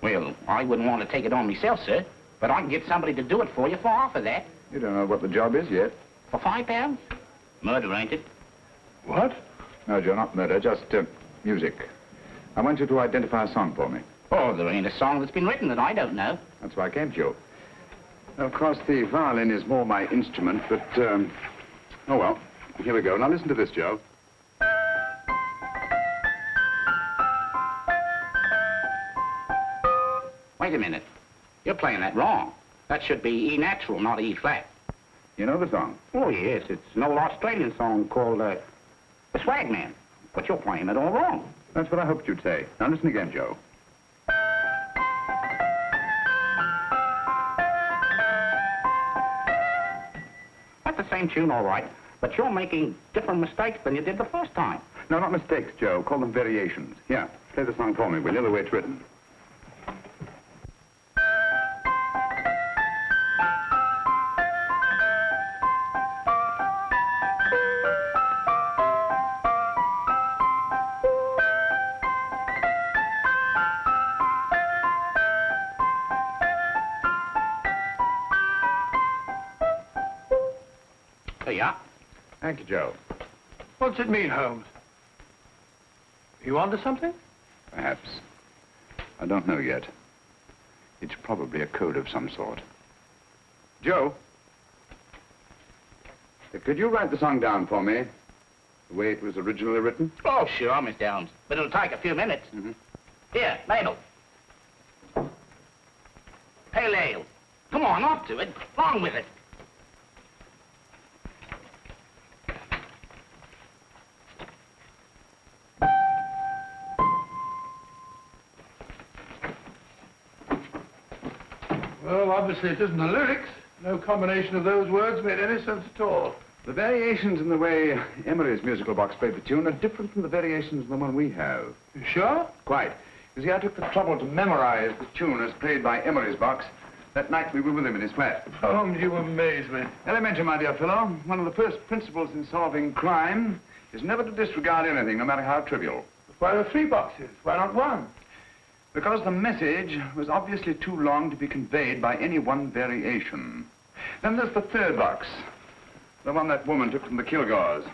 Well, I wouldn't want to take it on myself, sir, but I can get somebody to do it for you for half of that. You don't know what the job is yet. For £5? Murder, ain't it? What? No, Joe, not murder, just music. I want you to identify a song for me. Oh, there ain't a song that's been written that I don't know. That's why I came to you. Of course, the violin is more my instrument, but, oh, well, here we go. Now listen to this, Joe. Wait a minute. You're playing that wrong. That should be E natural, not E flat. You know the song? Oh, yes. It's an old Australian song called, The Swag Man. But you're playing it all wrong. That's what I hoped you'd say. Now listen again, Joe. That's the same tune, all right. But you're making different mistakes than you did the first time. No, not mistakes, Joe. Call them variations. Here, play the song for me, will you, the way it's written. There you are. Thank you, Joe. What's it mean, Holmes? You onto something? Perhaps. I don't know yet. It's probably a code of some sort. Joe? Could you write the song down for me? The way it was originally written? Oh, sure, Mr. Holmes. But it'll take a few minutes. Mm-hmm. Here, Mabel. Pale ale. Come on, off to it. Along with it. Well, obviously it isn't the lyrics. No combination of those words made any sense at all. The variations in the way Emery's musical box played the tune are different from the variations in the one we have. You sure? Quite. You see, I took the trouble to memorize the tune as played by Emery's box that night we were with him in his flat. Holmes, you amaze me. Elementary, my dear fellow. One of the first principles in solving crime is never to disregard anything, no matter how trivial. Why are there 3 boxes? Why not 1? Because the message was obviously too long to be conveyed by any one variation. Then there's the 3rd box, the one that woman took from the Kilgores.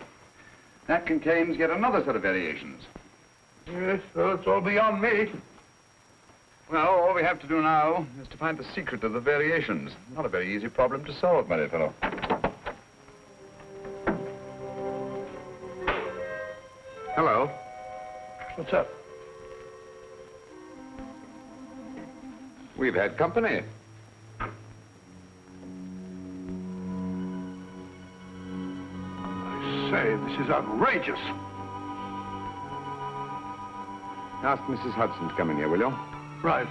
That contains yet another set of variations. Yes, well, it's all beyond me. Well, all we have to do now is to find the secret of the variations. Not a very easy problem to solve, my dear fellow. Hello. What's up? We've had company. I say, this is outrageous. Ask Mrs. Hudson to come in here, will you? Right.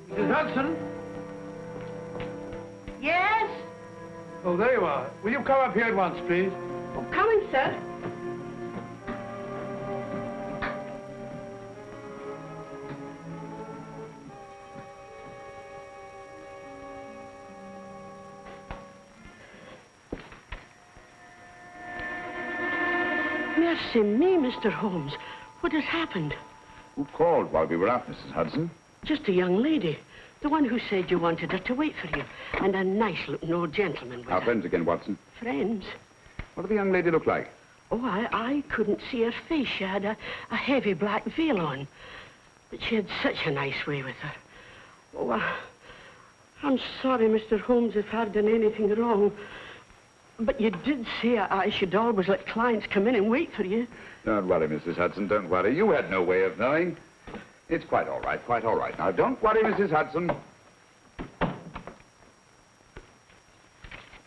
Mrs. Hudson? Yes? Oh, there you are. Will you come up here at once, please? Oh, coming, sir. Mercy me, Mr. Holmes. What has happened? Who called while we were out, Mrs. Hudson? Just a young lady. The one who said you wanted her to wait for you. And a nice-looking old gentleman with Our her. friends again, Watson. Friends? What did the young lady look like? Oh, I couldn't see her face. She had a heavy black veil on. But she had such a nice way with her. Oh, I'm sorry, Mr. Holmes, if I've done anything wrong. But you did say I should always let clients come in and wait for you. Don't worry, Mrs. Hudson, don't worry. You had no way of knowing. It's quite all right, quite all right. Now, don't worry, Mrs. Hudson.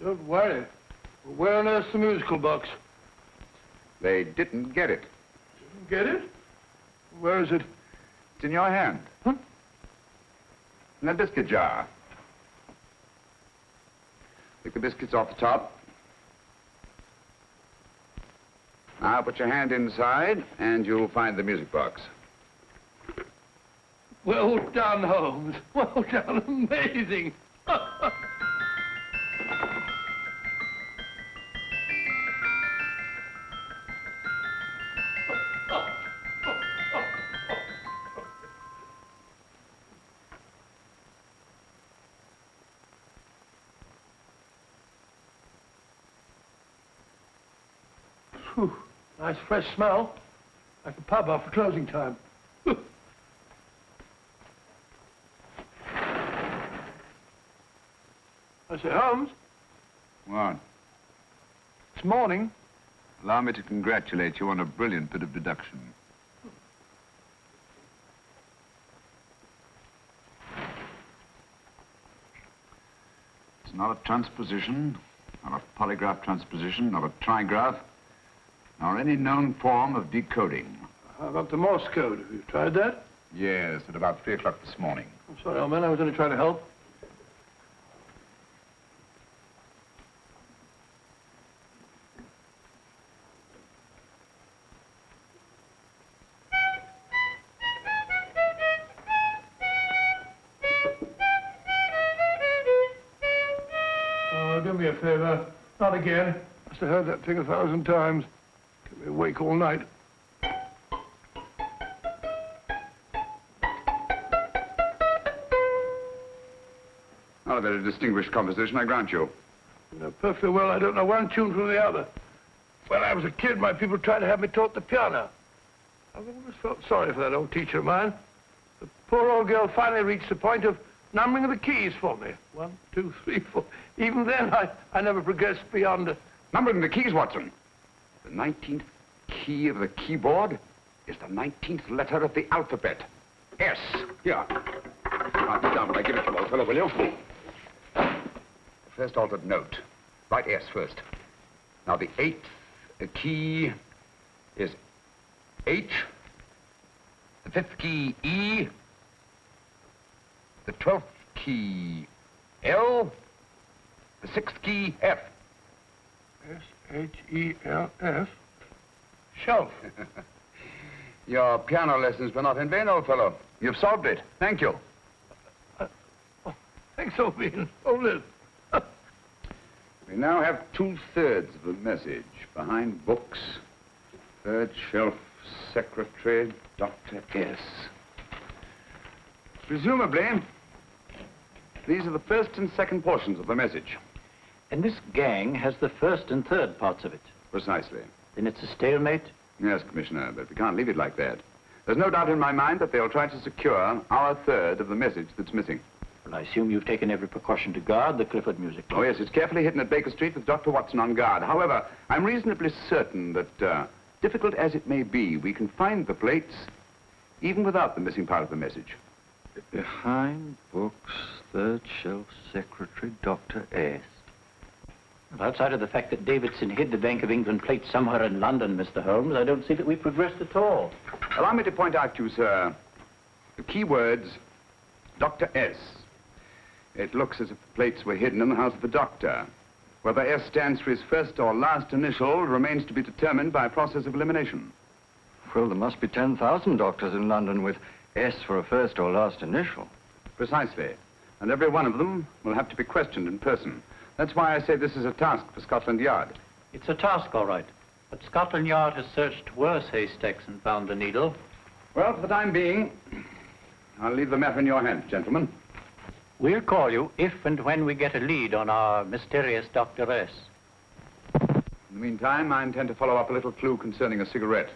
Don't worry. Where on earth's the musical box? They didn't get it. Didn't get it? Where is it? It's in your hand. Huh? In that biscuit jar. Pick the biscuits off the top. Now put your hand inside, and you'll find the music box. Well done, Holmes. Well done. Amazing. Whew. Nice fresh smell. Like a pub after closing time. I say, Holmes. What? It's morning. Allow me to congratulate you on a brilliant bit of deduction. It's not a transposition, not a polygraph transposition, not a trigraph, nor any known form of decoding. How about the Morse code? Have you tried that? Yes, at about 3 o'clock this morning. I'm sorry, old man. I was only trying to help. Oh, do me a favor. Not again. Must have heard that thing 1,000 times. Kept me awake all night. Not a very distinguished composition, I grant you. You know perfectly well I don't know one tune from the other. When I was a kid, my people tried to have me taught the piano. I've always felt sorry for that old teacher of mine. The poor old girl finally reached the point of numbering the keys for me. 1, 2, 3, 4. Even then, I never progressed beyond... Numbering the keys, Watson. The 19th key of the keyboard is the 19th letter of the alphabet. S. Here. Write it down when I give it to you, old fellow, will you? First altered note. Write S first. Now, the 8th key is H. The 5th key, E. The 12th key, L. The 6th key, F. S-H-E-L-F. Shelf. Your piano lessons were not in vain, old fellow. You've solved it. Thank you. Thanks, old bean. Hold it. We now have 2/3 of the message. Behind books, third shelf, secretary, Dr. S. Presumably, these are the first and second portions of the message. And this gang has the first and third parts of it. Precisely. Then it's a stalemate? Yes, Commissioner, but we can't leave it like that. There's no doubt in my mind that they'll try to secure our third of the message that's missing. Well, I assume you've taken every precaution to guard the Clifford music box. Oh, yes, it's carefully hidden at Baker Street with Dr. Watson on guard. However, I'm reasonably certain that, difficult as it may be, we can find the plates even without the missing part of the message. Behind books, third shelf, secretary, Dr. S. Well, outside of the fact that Davidson hid the Bank of England plate somewhere in London, Mr. Holmes, I don't see that we've progressed at all. Allow me to point out to you, sir, the key words, Dr. S. It looks as if the plates were hidden in the house of the doctor. Whether S stands for his first or last initial remains to be determined by a process of elimination. Well, there must be 10,000 doctors in London with S for a first or last initial. Precisely. And every one of them will have to be questioned in person. That's why I say this is a task for Scotland Yard. It's a task, all right. But Scotland Yard has searched worse haystacks and found the needle. Well, for the time being, I'll leave the matter in your hands, gentlemen. We'll call you if and when we get a lead on our mysterious Dr. S. In the meantime, I intend to follow up a little clue concerning a cigarette.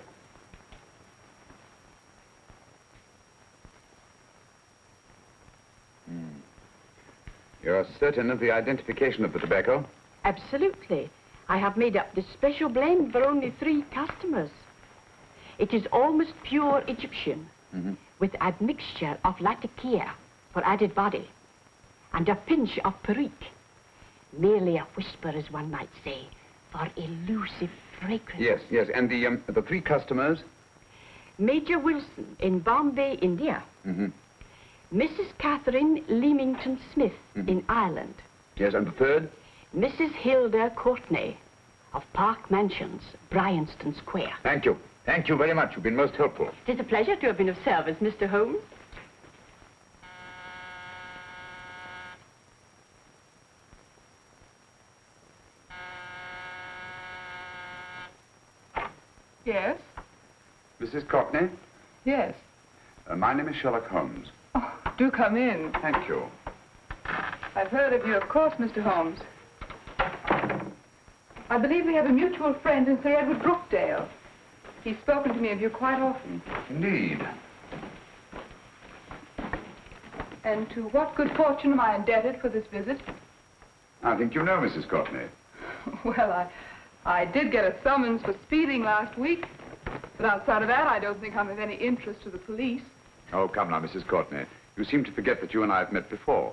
You're certain of the identification of the tobacco? Absolutely. I have made up this special blend for only 3 customers. It is almost pure Egyptian, with a mixture of latakia for added body, and a pinch of perique. Merely a whisper, as one might say, for elusive fragrance. Yes, yes. And the 3 customers? Major Wilson in Bombay, India. Mrs. Catherine Leamington Smith in Ireland. Yes, and the 3rd? Mrs. Hilda Courtney of Park Mansions, Bryanston Square. Thank you. Thank you very much. You've been most helpful. It is a pleasure to have been of service, Mr. Holmes. Yes? Mrs. Courtney? Yes. My name is Sherlock Holmes. Oh, do come in. Thank you. I've heard of you, of course, Mr. Holmes. I believe we have a mutual friend in Sir Edward Brookdale. He's spoken to me of you quite often. Indeed. And to what good fortune am I indebted for this visit? I think you know Mrs. Courtney. Well, I did get a summons for speeding last week. But outside of that, I don't think I'm of any interest to the police. Oh, come now, Mrs. Courtney. You seem to forget that you and I have met before.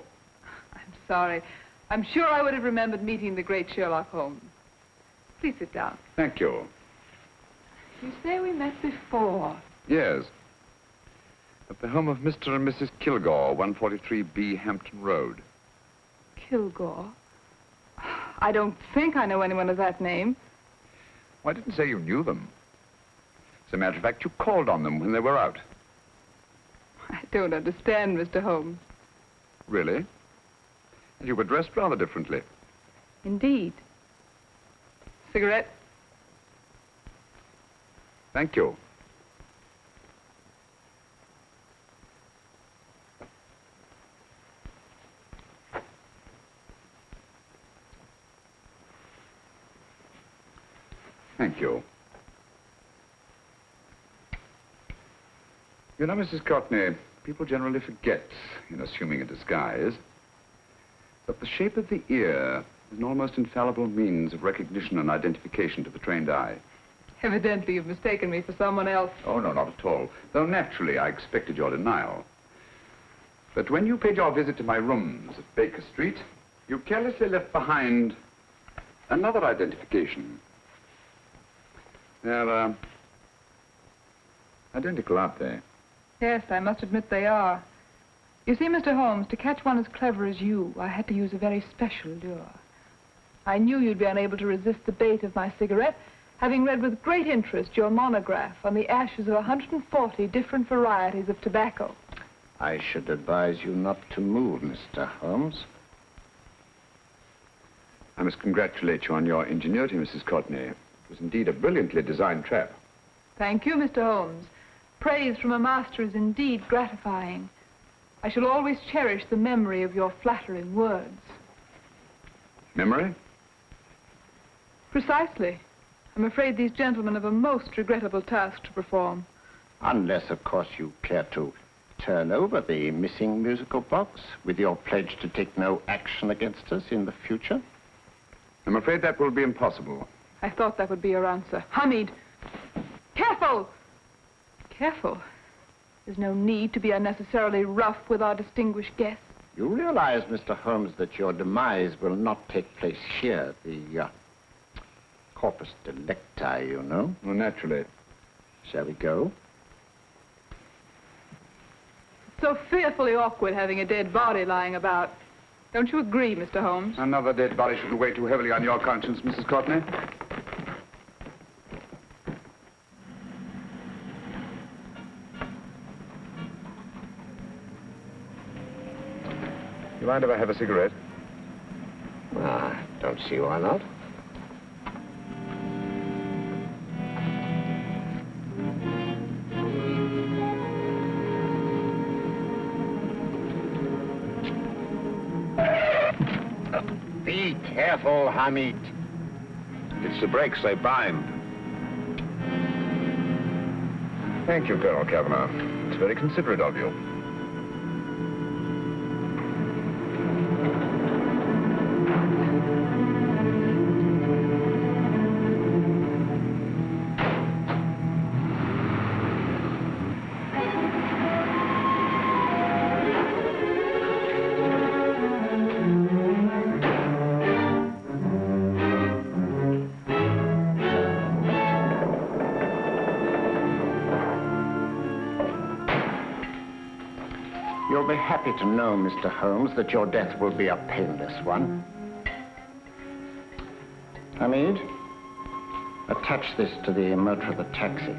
I'm sorry. I'm sure I would have remembered meeting the great Sherlock Holmes. Please sit down. Thank you. You say we met before. Yes. At the home of Mr. and Mrs. Kilgore, 143B Hampton Road. Kilgore? I don't think I know anyone of that name. Well, I didn't say you knew them. As a matter of fact, you called on them when they were out. I don't understand, Mr. Holmes. Really? And you were dressed rather differently. Indeed. Cigarette? Thank you. Thank you. You know, Mrs. Courtney, people generally forget, in assuming a disguise, that the shape of the ear is an almost infallible means of recognition and identification to the trained eye. Evidently, you've mistaken me for someone else. Oh, no, not at all. Though naturally, I expected your denial. But when you paid your visit to my rooms at Baker Street, you carelessly left behind another identification. They're, identical, aren't they? Yes, I must admit they are. You see, Mr. Holmes, to catch one as clever as you, I had to use a very special lure. I knew you'd be unable to resist the bait of my cigarette, having read with great interest your monograph on the ashes of 140 different varieties of tobacco. I should advise you not to move, Mr. Holmes. I must congratulate you on your ingenuity, Mrs. Courtney. It was indeed a brilliantly designed trap. Thank you, Mr. Holmes. Praise from a master is indeed gratifying. I shall always cherish the memory of your flattering words. Memory? Precisely. I'm afraid these gentlemen have a most regrettable task to perform. Unless, of course, you care to turn over the missing musical box with your pledge to take no action against us in the future. I'm afraid that will be impossible. I thought that would be your answer. Hamid! Careful! Careful. There's no need to be unnecessarily rough with our distinguished guests. You realize, Mr. Holmes, that your demise will not take place here. The corpus delicti, you know. Well, naturally. Shall we go? It's so fearfully awkward having a dead body lying about. Don't you agree, Mr. Holmes? Another dead body shouldn't weigh too heavily on your conscience, Mrs. Courtney. You mind if I have a cigarette? Don't see why not. Be careful, Hamid. It's the brakes, they bind. Thank you, Colonel Kavanagh. It's very considerate of you. You'll be happy to know, Mr. Holmes, that your death will be a painless one. Hamid, attach this to the motor of the taxi.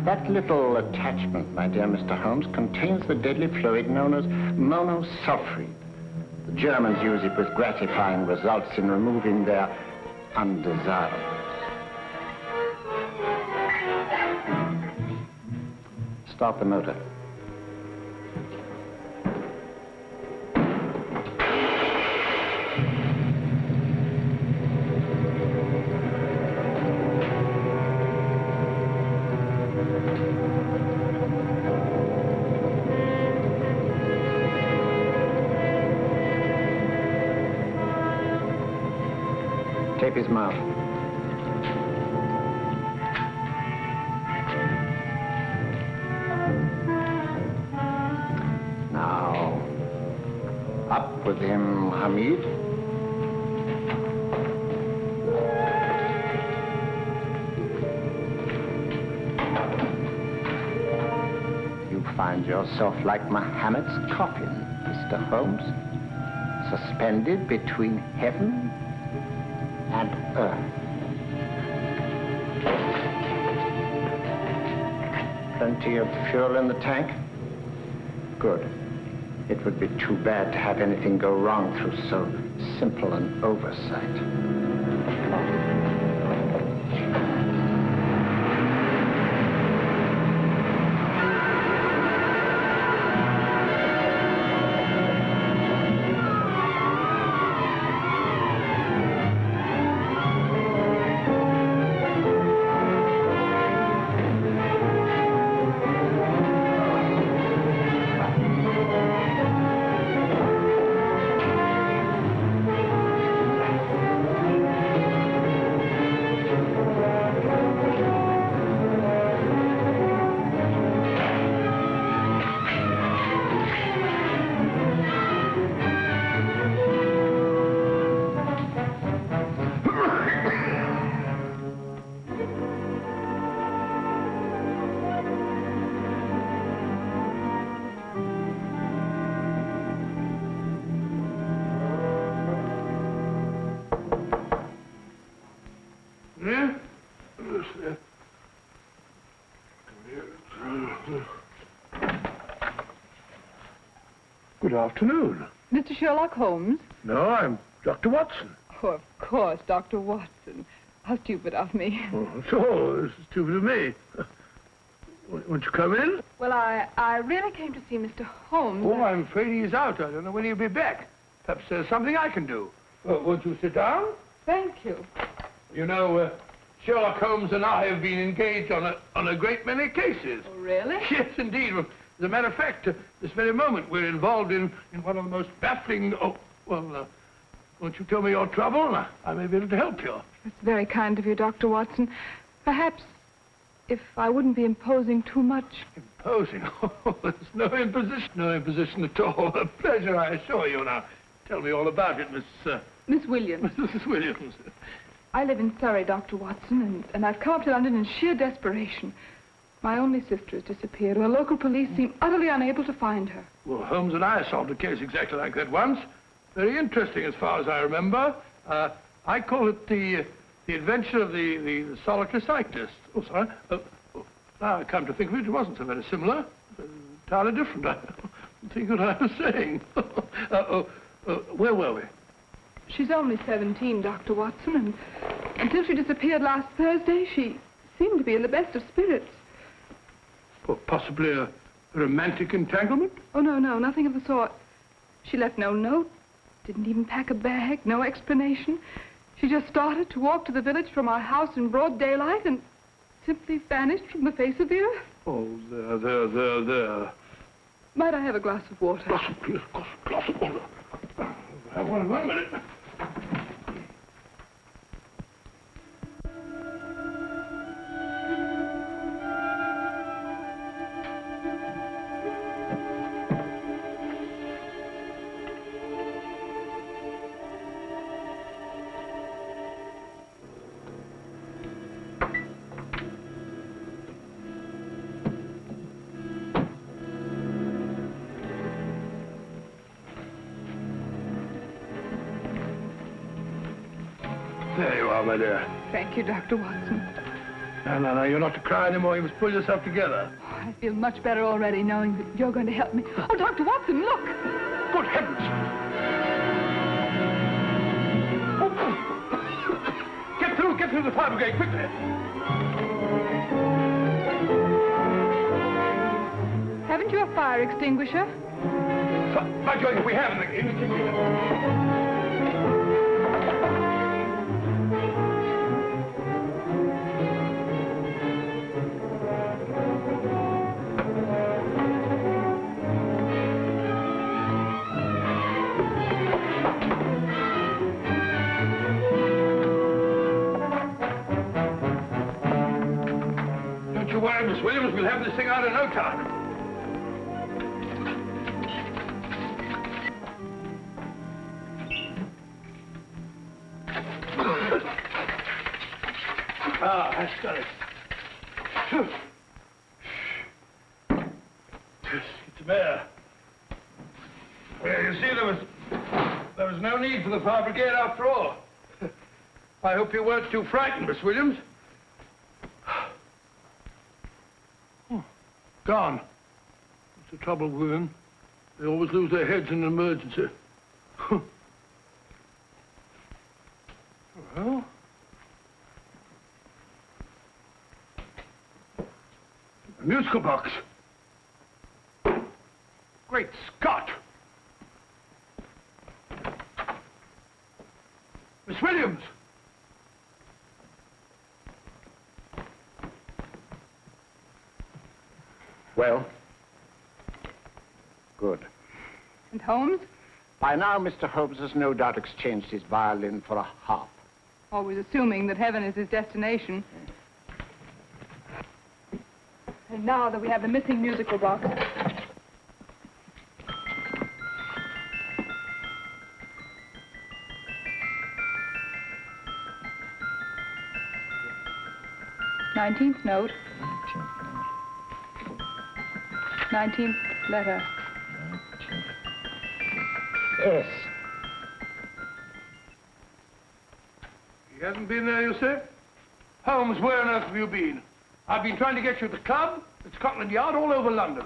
That little attachment, my dear Mr. Holmes, contains the deadly fluid known as monosulfide. The Germans use it with gratifying results in removing their undesirables. Start the motor. Tape his mouth. Now, up with him, Hamid. You find yourself like Muhammad's coffin, Mr. Holmes, suspended between heaven and earth. Plenty of fuel in the tank? Good. It would be too bad to have anything go wrong through so simple an oversight. Good afternoon. Mr. Sherlock Holmes? No, I'm Dr. Watson. Oh, of course, Dr. Watson. How stupid of me. Oh, so stupid of me. Won't you come in? Well, I really came to see Mr. Holmes. Oh, I'm afraid he's out. I don't know when he'll be back. Perhaps there's something I can do. Won't you sit down? Thank you. You know, Sherlock Holmes and I have been engaged on a great many cases. Oh, really? Yes, indeed. As a matter of fact, this very moment, we're involved in one of the most baffling... Oh, well, won't you tell me your trouble? I may be able to help you. That's very kind of you, Dr. Watson. Perhaps if I wouldn't be imposing too much. Imposing? Oh, there's no imposition at all. A pleasure, I assure you. Now, tell me all about it, Miss Williams. Mrs. Williams. I live in Surrey, Dr. Watson, and I've come up to London in sheer desperation. My only sister has disappeared, and the local police seem utterly unable to find her. Well, Holmes and I solved a case exactly like that once. Very interesting as far as I remember. I call it the adventure of the solitary cyclist. Oh, sorry. Now I come to think of it, it wasn't so very similar. Entirely different. I don't think what I was saying. Where were we? She's only 17, Dr. Watson, and until she disappeared last Thursday, she seemed to be in the best of spirits. Well, possibly a romantic entanglement? Oh, no, nothing of the sort. She left no note, didn't even pack a bag, no explanation. She just started to walk to the village from our house in broad daylight and simply vanished from the face of the earth. Oh, there. Might I have a glass of water? Glass of water. Have one in 1 minute. There you are, my dear. Thank you, Dr. Watson. No, you're not to cry anymore. You must pull yourself together. Oh, I feel much better already knowing that you're going to help me. Oh, Dr. Watson, look! Good heavens! Get through the fire brigade, quickly! Haven't you a fire extinguisher? By Jove, we have in the kitchen. Don't you worry, Miss Williams. We'll have this thing out in no time. That's got it. It's there. Well, you see, there was no need for the fire brigade after all. I hope you weren't too frightened, Miss Williams. Gone. That's the trouble with women. They always lose their heads in an emergency. Well... a musical box. Great Scott! Miss Williams! Well? Good. And Holmes? By now, Mr. Holmes has no doubt exchanged his violin for a harp. Always assuming that heaven is his destination. And now that we have the missing musical box... "19th note. 19th letter." Yes. He hasn't been there, you say? Holmes, where on earth have you been? I've been trying to get you at the club, at Scotland Yard, all over London.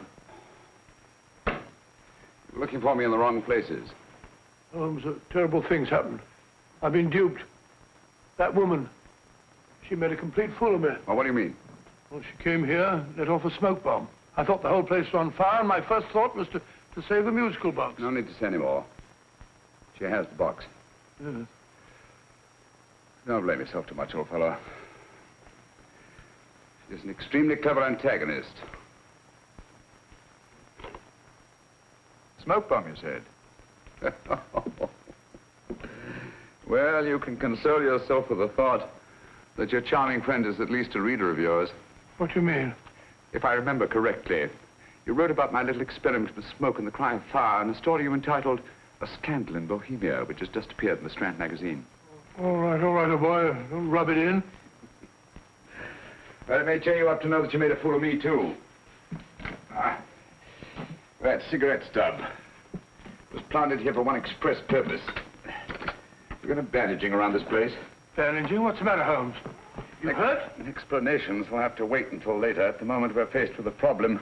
You're looking for me in the wrong places. Holmes, terrible things happened. I've been duped. That woman, she made a complete fool of me. Well, what do you mean? Well, she came here, let off a smoke bomb. I thought the whole place was on fire, and my first thought was to save the musical box. No need to say any more. She has the box. Yes. Don't blame yourself too much, old fellow. She's an extremely clever antagonist. Smoke bomb, you said? Well, you can console yourself with the thought that your charming friend is at least a reader of yours. What do you mean? If I remember correctly, you wrote about my little experiment with smoke and the cry of fire in a story you entitled A Scandal in Bohemia, which has just appeared in the Strand magazine. All right, old boy. Don't rub it in. Well, it may cheer you up to know that you made a fool of me, too. That cigarette stub was planted here for one express purpose. We're going to bandaging around this place. Bandaging? What's the matter, Holmes? You hurt? Explanations will have to wait until later. At the moment, we're faced with a problem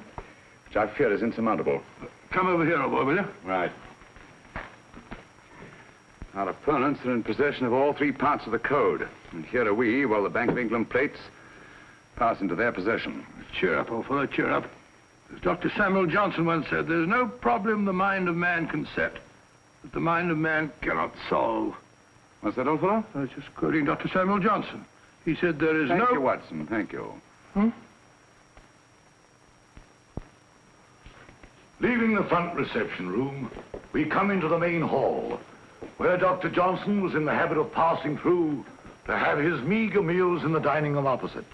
which I fear is insurmountable. Come over here, old boy, will you? Right. Our opponents are in possession of all 3 parts of the code. And here are we, while the Bank of England plates pass into their possession. Cheer up, old fellow, cheer up. As Dr. Samuel Johnson once said, there's no problem the mind of man can set that the mind of man cannot solve. What's that, old fellow? I was just quoting Dr. Samuel Johnson. He said there is Thank you, Watson. Thank you. Leaving the front reception room, we come into the main hall, where Dr. Johnson was in the habit of passing through to have his meager meals in the dining room opposite,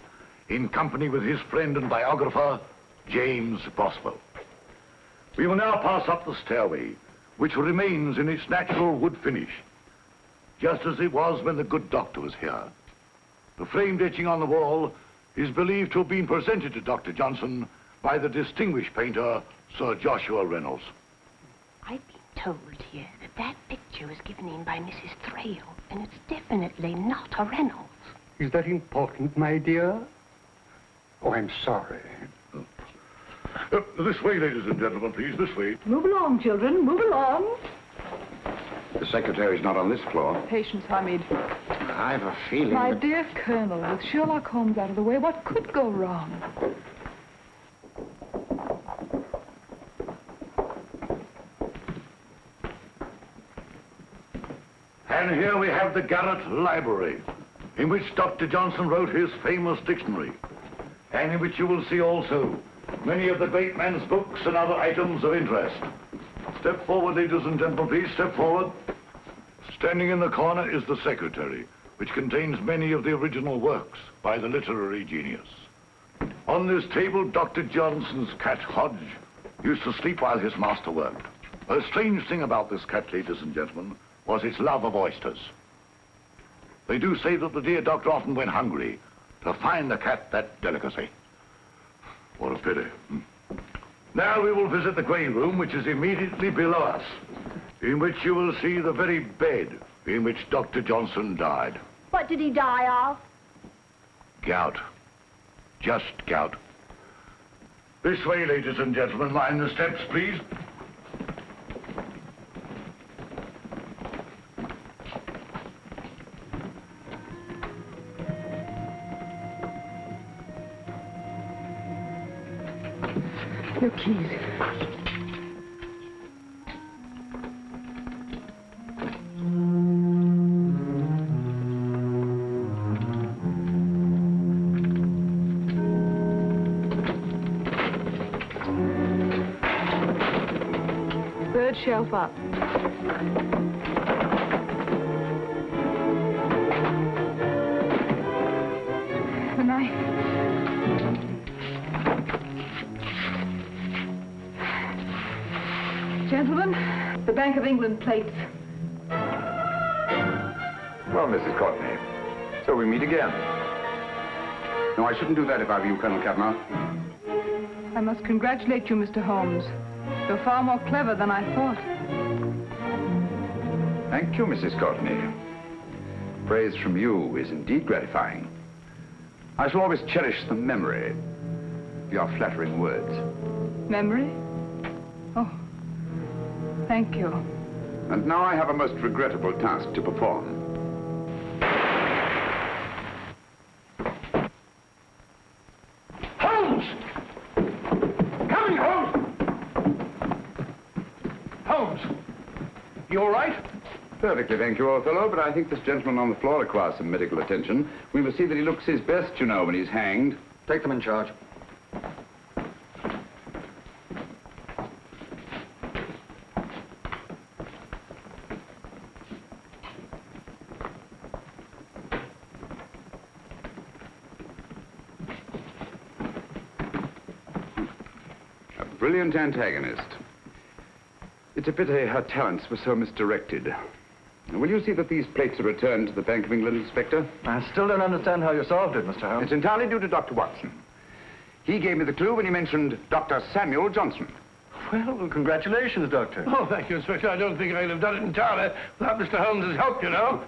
in company with his friend and biographer, James Boswell. We will now pass up the stairway, which remains in its natural wood finish, just as it was when the good doctor was here. The framed etching on the wall is believed to have been presented to Dr. Johnson by the distinguished painter, Sir Joshua Reynolds. I've been told here that that picture was given in by Mrs. Thrale, and it's definitely not a Reynolds. Is that important, my dear? Oh, I'm sorry. This way, ladies and gentlemen, please, this way. Move along, children, move along. The secretary's not on this floor. Patience, Hamid. I've a feeling My that... dear Colonel, with Sherlock Holmes out of the way, what could go wrong? And here we have the Garrett Library, in which Dr. Johnson wrote his famous dictionary, and in which you will see also many of the great man's books and other items of interest. Step forward, ladies and gentlemen, please, step forward. Standing in the corner is the secretary, which contains many of the original works by the literary genius. On this table, Dr. Johnson's cat, Hodge, used to sleep while his master worked. A strange thing about this cat, ladies and gentlemen, was its love of oysters. They do say that the dear doctor often went hungry to find the cat that delicacy. What a pity. Now we will visit the grey room, which is immediately below us, in which you will see the very bed in which Dr. Johnson died. What did he die of? Gout. Just gout. This way, ladies and gentlemen. Mind the steps, please. Your keys. Third shelf up. The knife. Gentlemen, the Bank of England plates. Well, Mrs. Courtney, so we meet again. No, I shouldn't do that if I were you, Colonel Cavanaugh. I must congratulate you, Mr. Holmes. You're far more clever than I thought. Thank you, Mrs. Courtney. Praise from you is indeed gratifying. I shall always cherish the memory of your flattering words. Memory? Oh, thank you. And now I have a most regrettable task to perform. Holmes! Coming, Holmes! Holmes! You all right? Perfectly, thank you, old fellow, but I think this gentleman on the floor requires some medical attention. We must see that he looks his best, you know, when he's hanged. Take them in charge. A brilliant antagonist. It's a pity her talents were so misdirected. Will you see that these plates are returned to the Bank of England, Inspector? I still don't understand how you solved it, Mr. Holmes. It's entirely due to Dr. Watson. He gave me the clue when he mentioned Dr. Samuel Johnson. Well, congratulations, Doctor. Oh, thank you, Inspector. I don't think I'd have done it entirely without Mr. Holmes's help, you know.